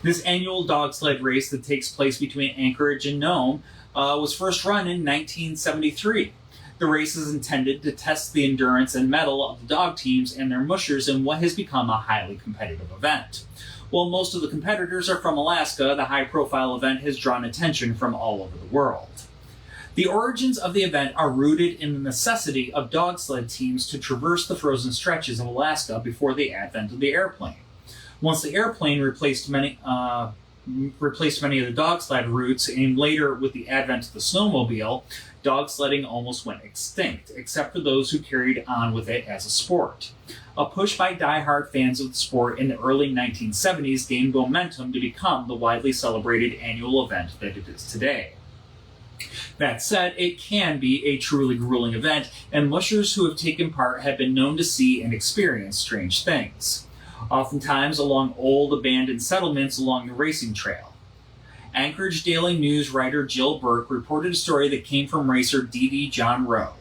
This annual dog sled race that takes place between Anchorage and Nome was first run in 1973. The race is intended to test the endurance and mettle of the dog teams and their mushers in what has become a highly competitive event. While most of the competitors are from Alaska, the high-profile event has drawn attention from all over the world. The origins of the event are rooted in the necessity of dog sled teams to traverse the frozen stretches of Alaska before the advent of the airplane. Once the airplane replaced many of the dog sled routes, and later with the advent of the snowmobile, dog sledding almost went extinct, except for those who carried on with it as a sport. A push by die-hard fans of the sport in the early 1970s gained momentum to become the widely celebrated annual event that it is today. That said, it can be a truly grueling event, and mushers who have taken part have been known to see and experience strange things, oftentimes along old abandoned settlements along the racing trail. Anchorage Daily News writer Jill Burke reported a story that came from racer D.D. John Rowe,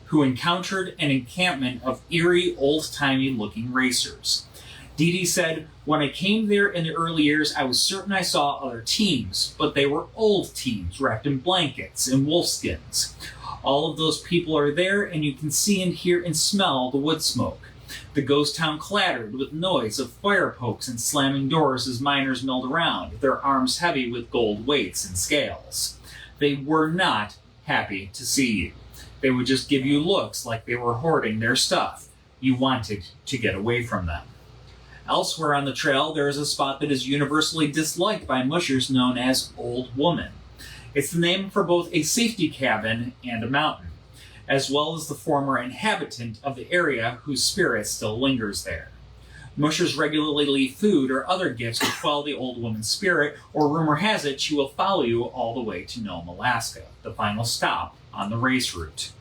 who encountered an encampment of eerie, old-timey looking racers. Dee Dee said, "When I came there in the early years, I was certain I saw other teams, but they were old teams wrapped in blankets and wolfskins. All of those people are there, and you can see and hear and smell the wood smoke. The ghost town clattered with noise of fire pokes and slamming doors as miners milled around, their arms heavy with gold weights and scales. They were not happy to see you. They would just give you looks like they were hoarding their stuff. You wanted to get away from them. Elsewhere on the trail, there is a spot that is universally disliked by mushers known as Old Woman. It's the name for both a safety cabin and a mountain, as well as the former inhabitant of the area whose spirit still lingers there. Mushers regularly leave food or other gifts to quell the old woman's spirit, or rumor has it she will follow you all the way to Nome, Alaska, the final stop on the race route.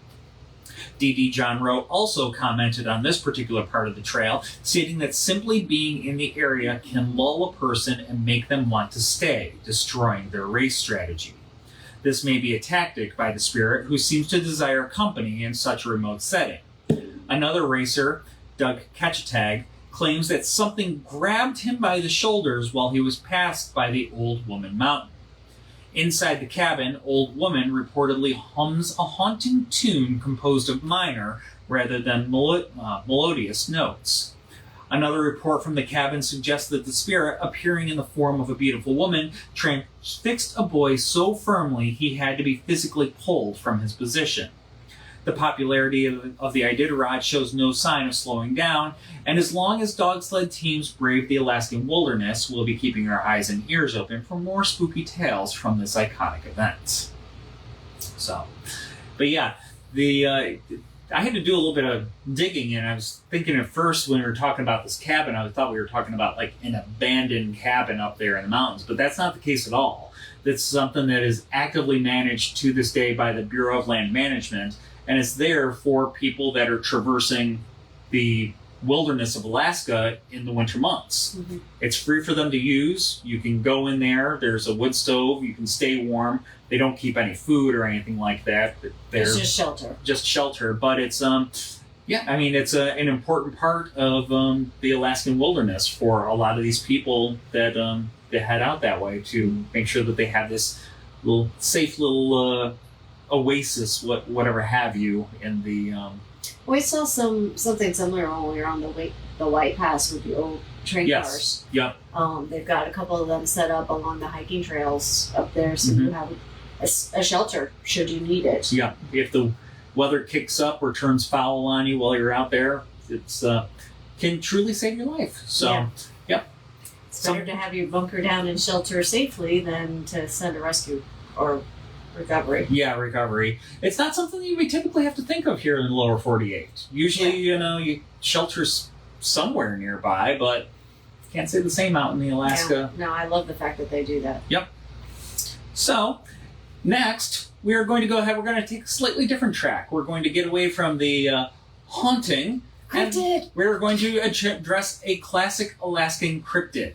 D.D. John Rowe also commented on this particular part of the trail, stating that simply being in the area can lull a person and make them want to stay, destroying their race strategy. This may be a tactic by the spirit who seems to desire company in such a remote setting. Another racer, Doug Ketchatag, claims that something grabbed him by the shoulders while he was passed by the Old Woman Mountain. Inside the cabin, Old Woman reportedly hums a haunting tune composed of minor rather than melodious notes. Another report from the cabin suggests that the spirit, appearing in the form of a beautiful woman, transfixed a boy so firmly he had to be physically pulled from his position. The popularity of the Iditarod shows no sign of slowing down, and as long as dog sled teams brave the Alaskan wilderness, we'll be keeping our eyes and ears open for more spooky tales from this iconic event. But yeah, I had to do a little bit of digging, and I was thinking at first when we were talking about this cabin, I thought we were talking about like an abandoned cabin up there in the mountains, but that's not the case at all. That's something that is actively managed to this day by the Bureau of Land Management, and it's there for people that are traversing the wilderness of Alaska in the winter months. Mm-hmm. It's free for them to use. You can go in there. There's a wood stove. You can stay warm. They don't keep any food or anything like that. It's just shelter. Just shelter. But it's, it's an important part of the Alaskan wilderness for a lot of these people that head out that way to make sure that they have this little safe little oasis, whatever have you, in the. We saw something similar when we were on the White Pass with the old train cars. Yep. They've got a couple of them set up along the hiking trails up there, so you have a shelter should you need it. Yeah. If the weather kicks up or turns foul on you while you're out there, it's can truly save your life. So, yep. It's better to have you bunker down and shelter safely than to send a rescue or recovery. Yeah, recovery. It's not something that we typically have to think of here in the lower 48. Usually, you shelter somewhere nearby, but can't say the same out in the Alaska. No, I love the fact that they do that. Yep. So, next, we're going to take a slightly different track. We're going to get away from the haunting. Cryptid! We're going to address a classic Alaskan cryptid.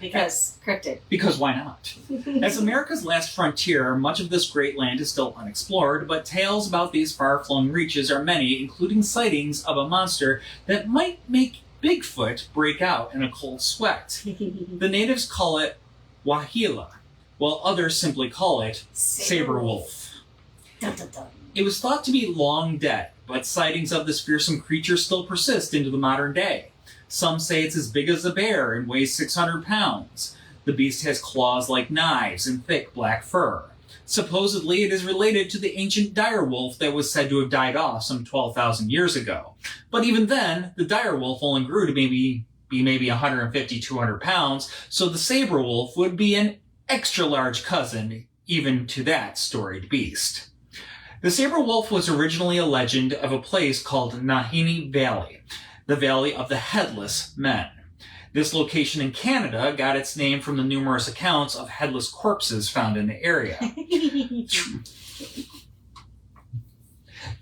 Because why not? As America's last frontier, much of this great land is still unexplored, but tales about these far-flung reaches are many, including sightings of a monster that might make Bigfoot break out in a cold sweat. The natives call it Wahila, while others simply call it Sabrewulf. Dun, dun, dun. It was thought to be long dead, but sightings of this fearsome creature still persist into the modern day. Some say it's as big as a bear and weighs 600 pounds. The beast has claws like knives and thick black fur. Supposedly, it is related to the ancient direwolf that was said to have died off some 12,000 years ago. But even then, the direwolf only grew to be maybe 150, 200 pounds, so the sabrewulf would be an extra large cousin even to that storied beast. The sabrewulf was originally a legend of a place called Nahini Valley, the Valley of the Headless Men. This location in Canada got its name from the numerous accounts of headless corpses found in the area.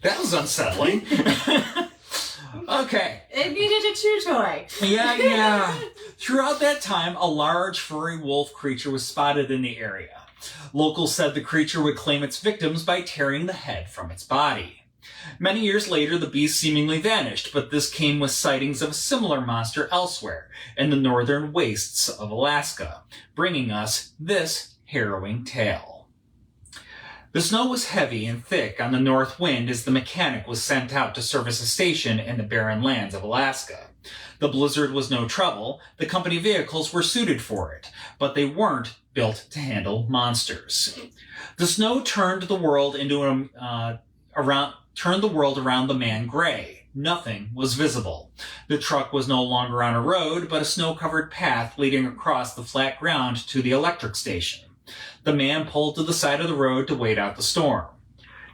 That was unsettling. Okay. It needed a chew toy. Yeah. Throughout that time, a large furry wolf creature was spotted in the area. Locals said the creature would claim its victims by tearing the head from its body. Many years later, the beast seemingly vanished, but this came with sightings of a similar monster elsewhere, in the northern wastes of Alaska, bringing us this harrowing tale. The snow was heavy and thick on the north wind as the mechanic was sent out to service a station in the barren lands of Alaska. The blizzard was no trouble. The company vehicles were suited for it, but they weren't built to handle monsters. The snow turned the world into turned the world around the man gray. Nothing was visible. The truck was no longer on a road, but a snow-covered path leading across the flat ground to the electric station. The man pulled to the side of the road to wait out the storm.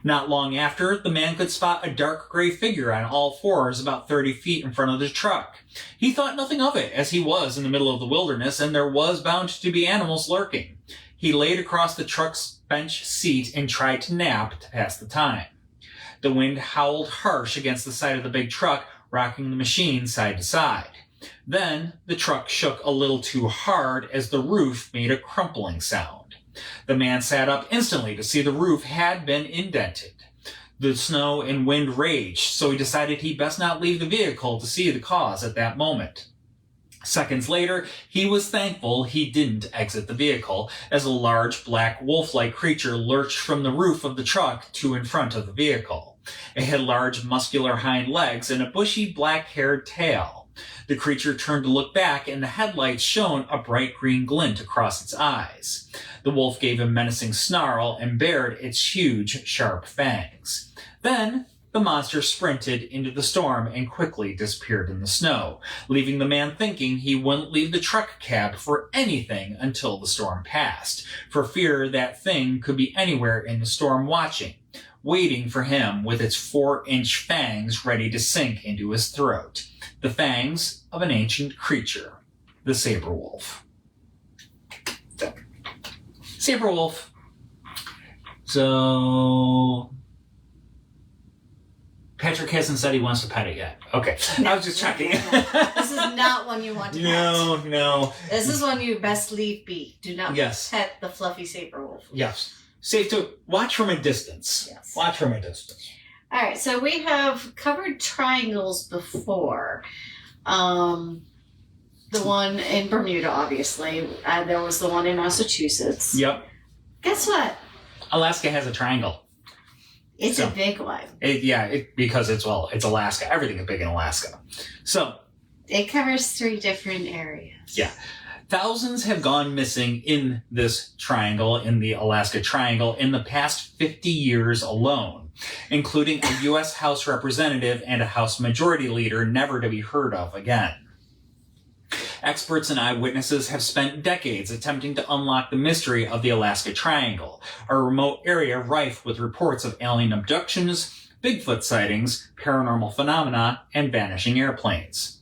Not long after, the man could spot a dark gray figure on all fours about 30 feet in front of the truck. He thought nothing of it, as he was in the middle of the wilderness and there was bound to be animals lurking. He laid across the truck's bench seat and tried to nap to pass the time. The wind howled harsh against the side of the big truck, rocking the machine side to side. Then the truck shook a little too hard as the roof made a crumpling sound. The man sat up instantly to see the roof had been indented. The snow and wind raged, so he decided he'd best not leave the vehicle to see the cause at that moment. Seconds later, he was thankful he didn't exit the vehicle, as a large black wolf-like creature lurched from the roof of the truck to in front of the vehicle. It had large muscular hind legs and a bushy black-haired tail. The creature turned to look back, and the headlights shone a bright green glint across its eyes. The wolf gave a menacing snarl and bared its huge, sharp fangs. Then the monster sprinted into the storm and quickly disappeared in the snow, leaving the man thinking he wouldn't leave the truck cab for anything until the storm passed, for fear that thing could be anywhere in the storm watching, waiting for him with its 4-inch fangs ready to sink into his throat. The fangs of an ancient creature, the Sabrewulf. Sabrewulf. So Patrick hasn't said he wants to pet it yet. Okay, No, I was just checking. This is not one you want to pet. No. This is one you best leave be. Do not Yes. pet the fluffy Sabrewulf. Yes. Safe to watch from a distance. Yes. Watch from a distance. All right, so we have covered triangles before. The one in Bermuda, obviously. There was the one in Massachusetts. Yep. Guess what? Alaska has a triangle. It's So- a big one. Because it's Alaska. Everything is big in Alaska. So, It covers 3 different areas. Yeah. thousands have gone missing in this triangle, in the Alaska Triangle, in the past 50 years alone, including a U.S. House representative and a House Majority Leader never to be heard of again. Experts and eyewitnesses have spent decades attempting to unlock the mystery of the Alaska Triangle, a remote area rife with reports of alien abductions, Bigfoot sightings, paranormal phenomena, and vanishing airplanes.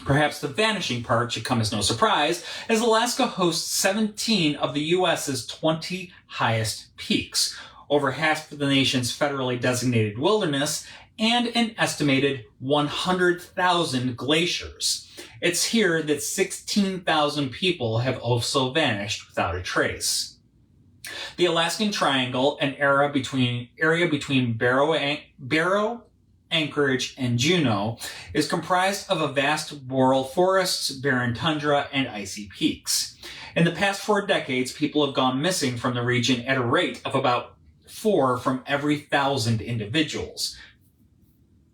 Perhaps the vanishing part should come as no surprise, as Alaska hosts 17 of the U.S.'s 20 highest peaks, over half of the nation's federally designated wilderness, and an estimated 100,000 glaciers. It's here that 16,000 people have also vanished without a trace. The Alaskan Triangle, an area between Barrow, Anchorage, and Juneau, is comprised of a vast boreal forests, barren tundra, and icy peaks. In the past 4 decades, people have gone missing from the region at a rate of about 4 from every 1,000 individuals,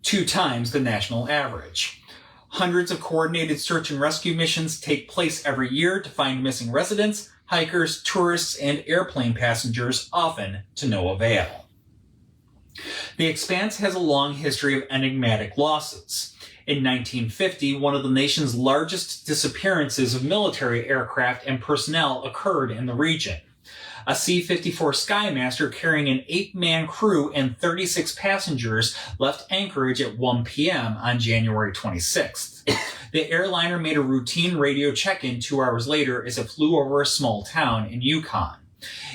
2 times the national average. Hundreds of coordinated search and rescue missions take place every year to find missing residents, hikers, tourists, and airplane passengers, often to no avail. The expanse has a long history of enigmatic losses. In 1950, one of the nation's largest disappearances of military aircraft and personnel occurred in the region. A C-54 Skymaster carrying an 8-man crew and 36 passengers left Anchorage at 1 p.m. on January 26th. The airliner made a routine radio check-in 2 hours later as it flew over a small town in Yukon.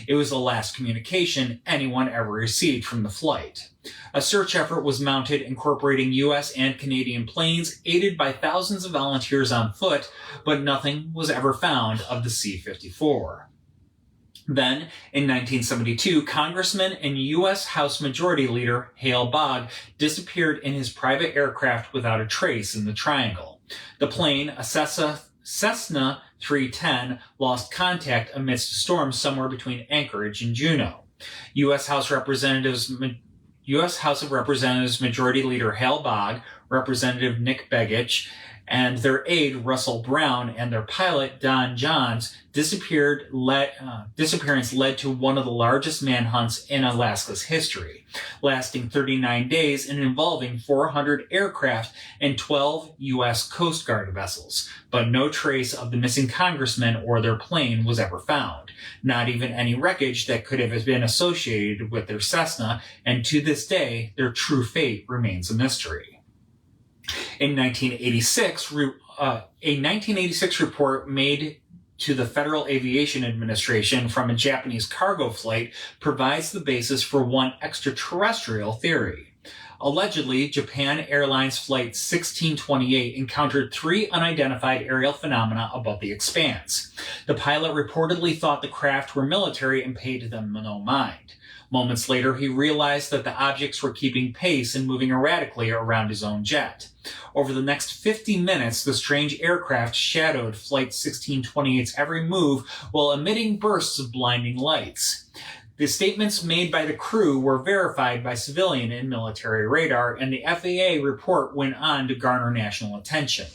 It was the last communication anyone ever received from the flight. A search effort was mounted incorporating U.S. and Canadian planes, aided by thousands of volunteers on foot, but nothing was ever found of the C-54. Then, in 1972, Congressman and U.S. House Majority Leader Hale Bogg disappeared in his private aircraft without a trace in the Triangle. The plane, a Cessna 310, lost contact amidst a storm somewhere between Anchorage and Juneau. U.S. House of Representatives Majority Leader Hale Bogg, Representative Nick Begich, and their aide, Russell Brown, and their pilot, Don Johns, disappearance led to one of the largest manhunts in Alaska's history, lasting 39 days and involving 400 aircraft and 12 U.S. Coast Guard vessels. But no trace of the missing congressmen or their plane was ever found, not even any wreckage that could have been associated with their Cessna, and to this day, their true fate remains a mystery. In 1986, a 1986 report made to the Federal Aviation Administration from a Japanese cargo flight provides the basis for one extraterrestrial theory. Allegedly, Japan Airlines Flight 1628 encountered 3 unidentified aerial phenomena above the expanse. The pilot reportedly thought the craft were military and paid them no mind. Moments later, he realized that the objects were keeping pace and moving erratically around his own jet. Over the next 50 minutes, the strange aircraft shadowed Flight 1628's every move while emitting bursts of blinding lights. The statements made by the crew were verified by civilian and military radar, and the FAA report went on to garner national attention.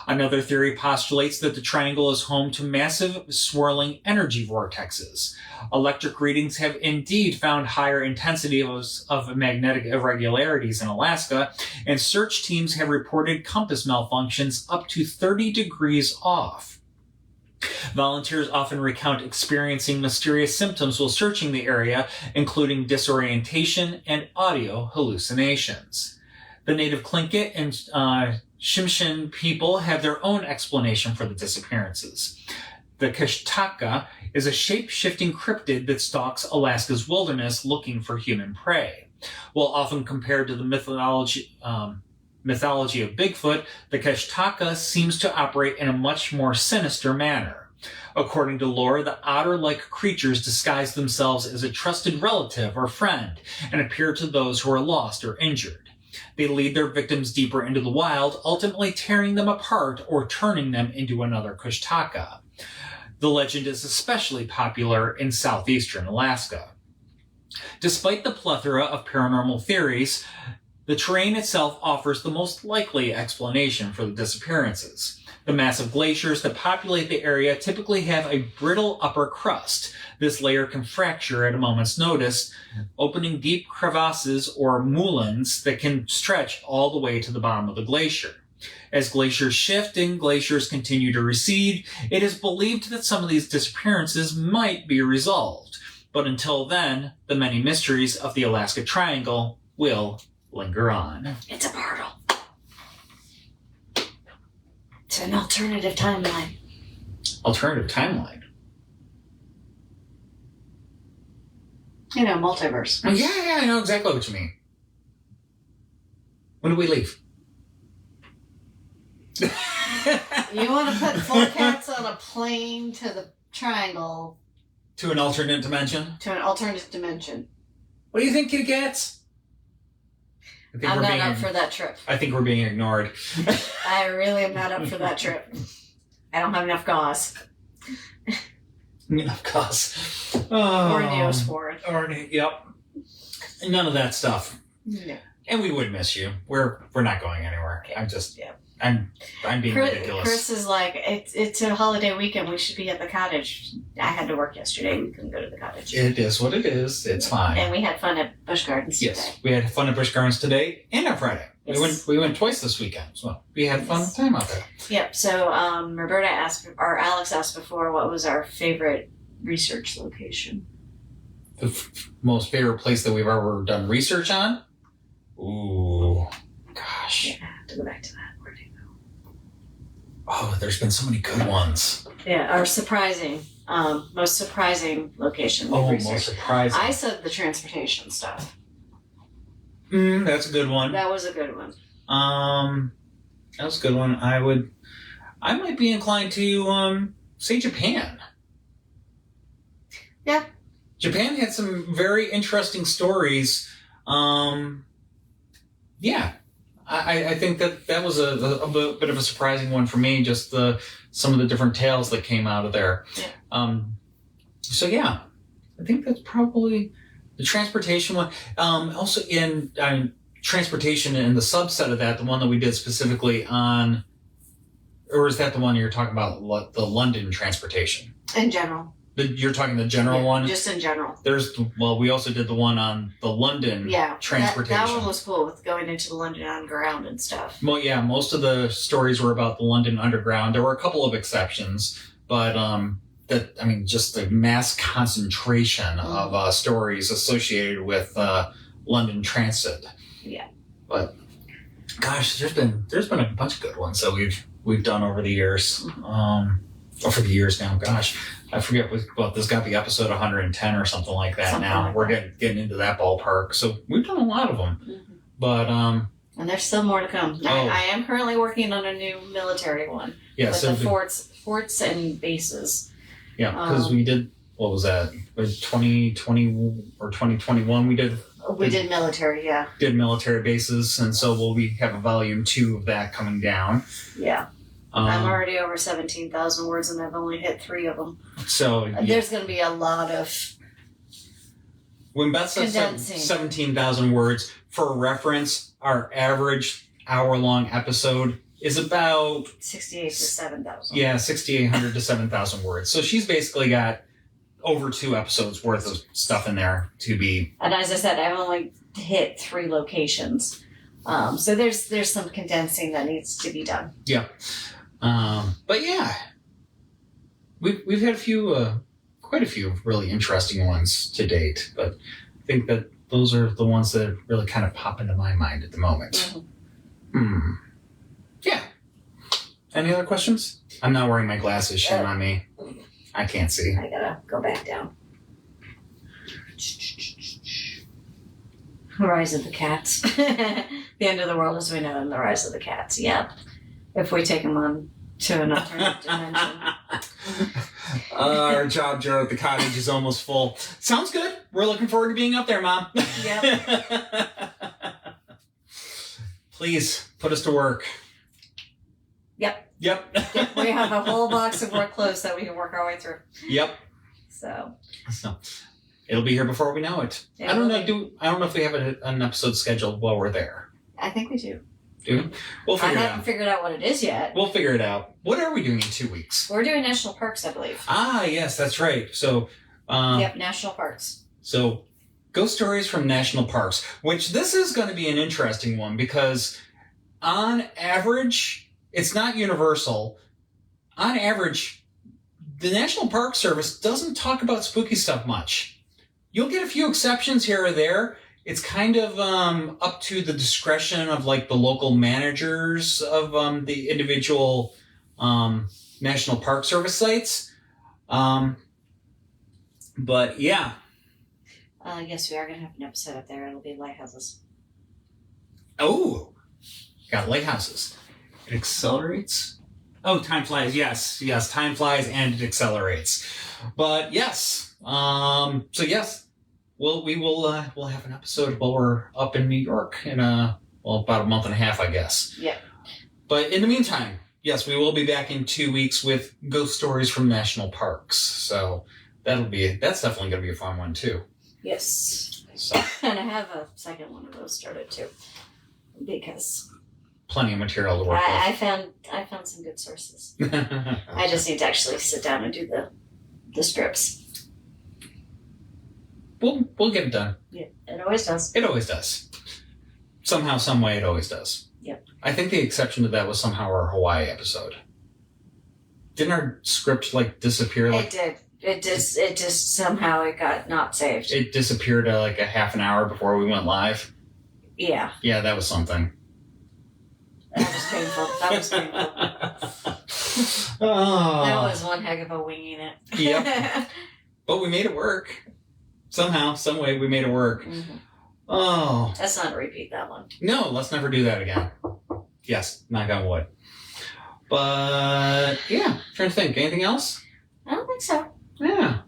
Another theory postulates that the triangle is home to massive swirling energy vortexes. Electric readings have indeed found higher intensity of magnetic irregularities in Alaska, and search teams have reported compass malfunctions up to 30 degrees off. Volunteers often recount experiencing mysterious symptoms while searching the area, including disorientation and audio hallucinations. The native Tlingit and Tsimshian people have their own explanation for the disappearances. The Kshtaka is a shape-shifting cryptid that stalks Alaska's wilderness looking for human prey. While often compared to the mythology of Bigfoot, the Kshtaka seems to operate in a much more sinister manner. According to lore, the otter-like creatures disguise themselves as a trusted relative or friend and appear to those who are lost or injured. They lead their victims deeper into the wild, ultimately tearing them apart or turning them into another Kshtaka. The legend is especially popular in southeastern Alaska. Despite the plethora of paranormal theories, the terrain itself offers the most likely explanation for the disappearances. The massive glaciers that populate the area typically have a brittle upper crust. This layer can fracture at a moment's notice, opening deep crevasses or moulins that can stretch all the way to the bottom of the glacier. As glaciers shift and glaciers continue to recede, it is believed that some of these disappearances might be resolved. But until then, the many mysteries of the Alaska Triangle will linger on. It's a portal. It's an alternative timeline. Alternative timeline? You know, multiverse. Yeah, I know exactly what you mean. When do we leave? You want to put 4 cats on a plane to the triangle. To an alternate dimension? To an alternate dimension. What do you think, kitty cats? I'm not up for that trip. I think we're being ignored. I really am not up for that trip. I don't have enough gauze. Enough gauze. Or Neosporin. Yep. None of that stuff. No. And we would miss you. We're not going anywhere. Okay. I'm being ridiculous. Chris is like, it's a holiday weekend. We should be at the cottage. I had to work yesterday. We couldn't go to the cottage. It is what it is. It's fine. And we had fun at Busch Gardens today. Yes, we had fun at Busch Gardens today and on Friday. Yes. We went twice this weekend, so we had fun time out there. Yep. So Roberta asked, or Alex asked before, what was our favorite research location? The most favorite place that we've ever done research on? Ooh, gosh. Yeah, I have to go back to that. Where do you go? Oh, there's been so many good ones. Yeah, our surprising, most surprising location. Most surprising. I said the transportation stuff. That's a good one. That was a good one. That was a good one. I might be inclined to say Japan. Yeah. Japan had some very interesting stories. Yeah. I think that was a bit of a surprising one for me, just some of the different tales that came out of there. Yeah. So yeah, I think that's probably the transportation one. Also in transportation and the subset of that, the one that we did specifically on Or is that the one you're talking about, the London transportation? In general. You're talking the general one? Just in general. We also did the one on the London transportation. That one was cool with going into the London Underground and stuff. Well, yeah, most of the stories were about the London Underground. There were a couple of exceptions, but just the mass concentration of stories associated with London Transit. Yeah. But gosh, there's been a bunch of good ones that we've done over the years. Over the years now, gosh, I forget what this got to be episode 110 or something like that. We're getting into that ballpark. So we've done a lot of them. Mm-hmm. But and there's still more to come. I am currently working on a new military one. Yeah, so the forts and bases. Yeah, because we did, what was that? 2020 or 2021 we did military, yeah. Did military bases, and so we have a volume 2 of that coming down. Yeah. I'm already over 17,000 words, and I've only hit 3 of them. So there's going to be a lot of when Beth says 17,000 words, for reference, our average hour-long episode is about 6,800 to 7,000. Yeah, 6,800 to 7,000 words. So she's basically got over 2 episodes worth of stuff in there to be. And as I said, I've only hit 3 locations, so there's some condensing that needs to be done. Yeah. But yeah, we've had quite a few really interesting ones to date, but I think that those are the ones that really kind of pop into my mind at the moment. Mm-hmm. Yeah. Any other questions? I'm not wearing my glasses. Shame on me. I can't see. I gotta go back down. The Rise of the Cats. The end of the world as we know, and the Rise of the Cats. Yep. If we take them on to an alternate dimension. Our job jar at the cottage is almost full. Sounds good. We're looking forward to being up there, Mom. Yep. Please, put us to work. Yep. We have a whole box of work clothes that we can work our way through. Yep. So it'll be here before we know it. I don't know if we have an episode scheduled while we're there. I think we do. We'll figure it out. I haven't figured out what it is yet. We'll figure it out. What are we doing in 2 weeks? We're doing national parks, I believe. Ah, yes, that's right. So, national parks. So, ghost stories from national parks, which this is going to be an interesting one because on average, it's not universal. On average, the National Park Service doesn't talk about spooky stuff much. You'll get a few exceptions here or there. It's kind of up to the discretion of the local managers of the individual National Park Service sites. But yeah. Yes, we are going to have an episode up there. It'll be lighthouses. Oh, got lighthouses. It accelerates. Oh, time flies. Yes, time flies and it accelerates. But yes, so yes. Well, we'll have an episode while we're up in New York in about a month and a half, I guess. Yeah. But in the meantime, yes, we will be back in 2 weeks with ghost stories from national parks. So that's definitely going to be a fun one too. Yes. So. And I have a second one of those started too, because plenty of material to work with. I found some good sources. I just need to actually sit down and do the strips. We'll get it done. Yeah, it always does. It always does. Somehow, some way, it always does. Yep. I think the exception to that was somehow our Hawaii episode. Didn't our script disappear? It did. It just somehow it got not saved. It disappeared a half an hour before we went live. Yeah. Yeah, that was something. That was painful. Oh. That was one heck of a winging it. Yep. But we made it work. Somehow, some way, we made it work. Mm-hmm. Oh. Let's not repeat that one. No, let's never do that again. Yes, knock on wood. But, yeah, trying to think. Anything else? I don't think so. Yeah.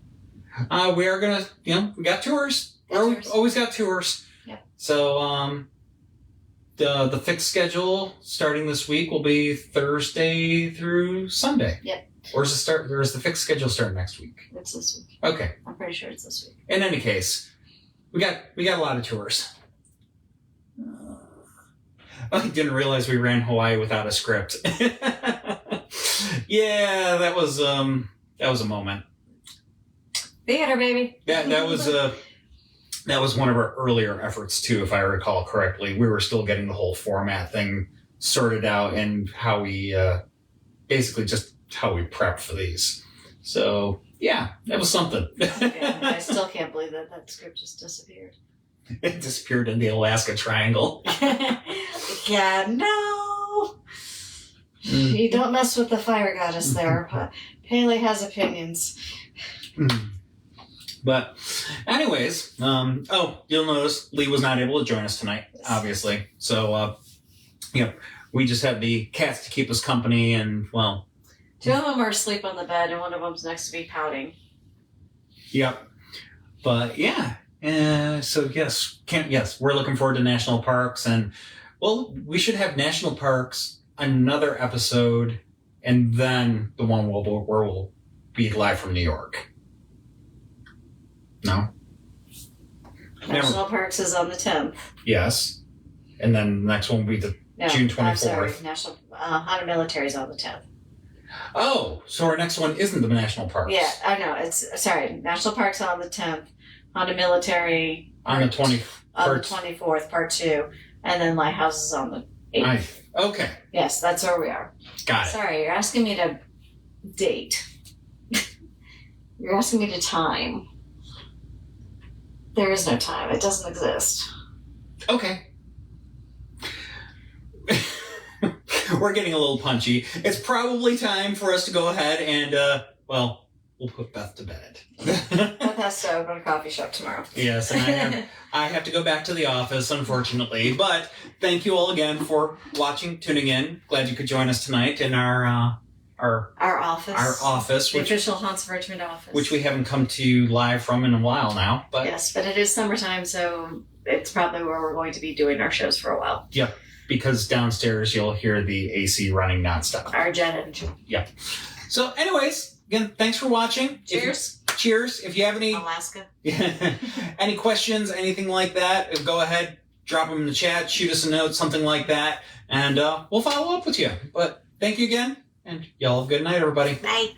We are going to, we got tours. We always got tours. Yep. So, the fixed schedule starting this week will be Thursday through Sunday. Yep. Or is the fixed schedule start next week? It's this week. Okay. I'm pretty sure it's this week. In any case, we got a lot of tours. I didn't realize we ran Hawaii without a script. Yeah, that was a moment. Theater, baby. That was one of our earlier efforts too, if I recall correctly. We were still getting the whole format thing sorted out and how we basically just how we prep for these. So yeah, that was something. Yeah, I still can't believe that script just disappeared. It disappeared in the Alaska Triangle. Yeah, no. You don't mess with the fire goddess there, but Haley has opinions. But anyways, you'll notice Lee was not able to join us tonight, obviously. So, we just have the cats to keep us company, and, well... 2 of them are asleep on the bed, and one of them's next to me pouting. Yep. But, yeah. So, yes, we're looking forward to national parks, and, well, we should have national parks, another episode, and then the one where we'll be live from New York. No? National Parks is on the 10th. Yes. And then the next one will be June 24th. I'm sorry. National Honda Military is on the 10th. Oh, so our next one isn't the National Parks. Yeah, I know. National Parks on the 10th. Honda Military on the 24th, part 2. And then Lighthouse is on the 8th. Okay. Yes, that's where we are. Got it. Sorry, you're asking me to date. You're asking me to time. There is no time. It doesn't exist. Okay. We're getting a little punchy. It's probably time for us to go ahead and, we'll put Beth to bed. Beth has to open a coffee shop tomorrow. Yes, and I have to go back to the office, unfortunately. But thank you all again for watching, tuning in. Glad you could join us tonight in our office. Our office. The official Haunts of Richmond office. Which we haven't come to you live from in a while now. But yes, but it is summertime, so it's probably where we're going to be doing our shows for a while. Yep. Because downstairs you'll hear the AC running nonstop. Our jet engine. Yep. So anyways, again, thanks for watching. Cheers. Cheers. If you have any Alaska. any questions, anything like that, go ahead, drop them in the chat, shoot us a note, something like that, and we'll follow up with you. But thank you again, and y'all have a good night, everybody. Night.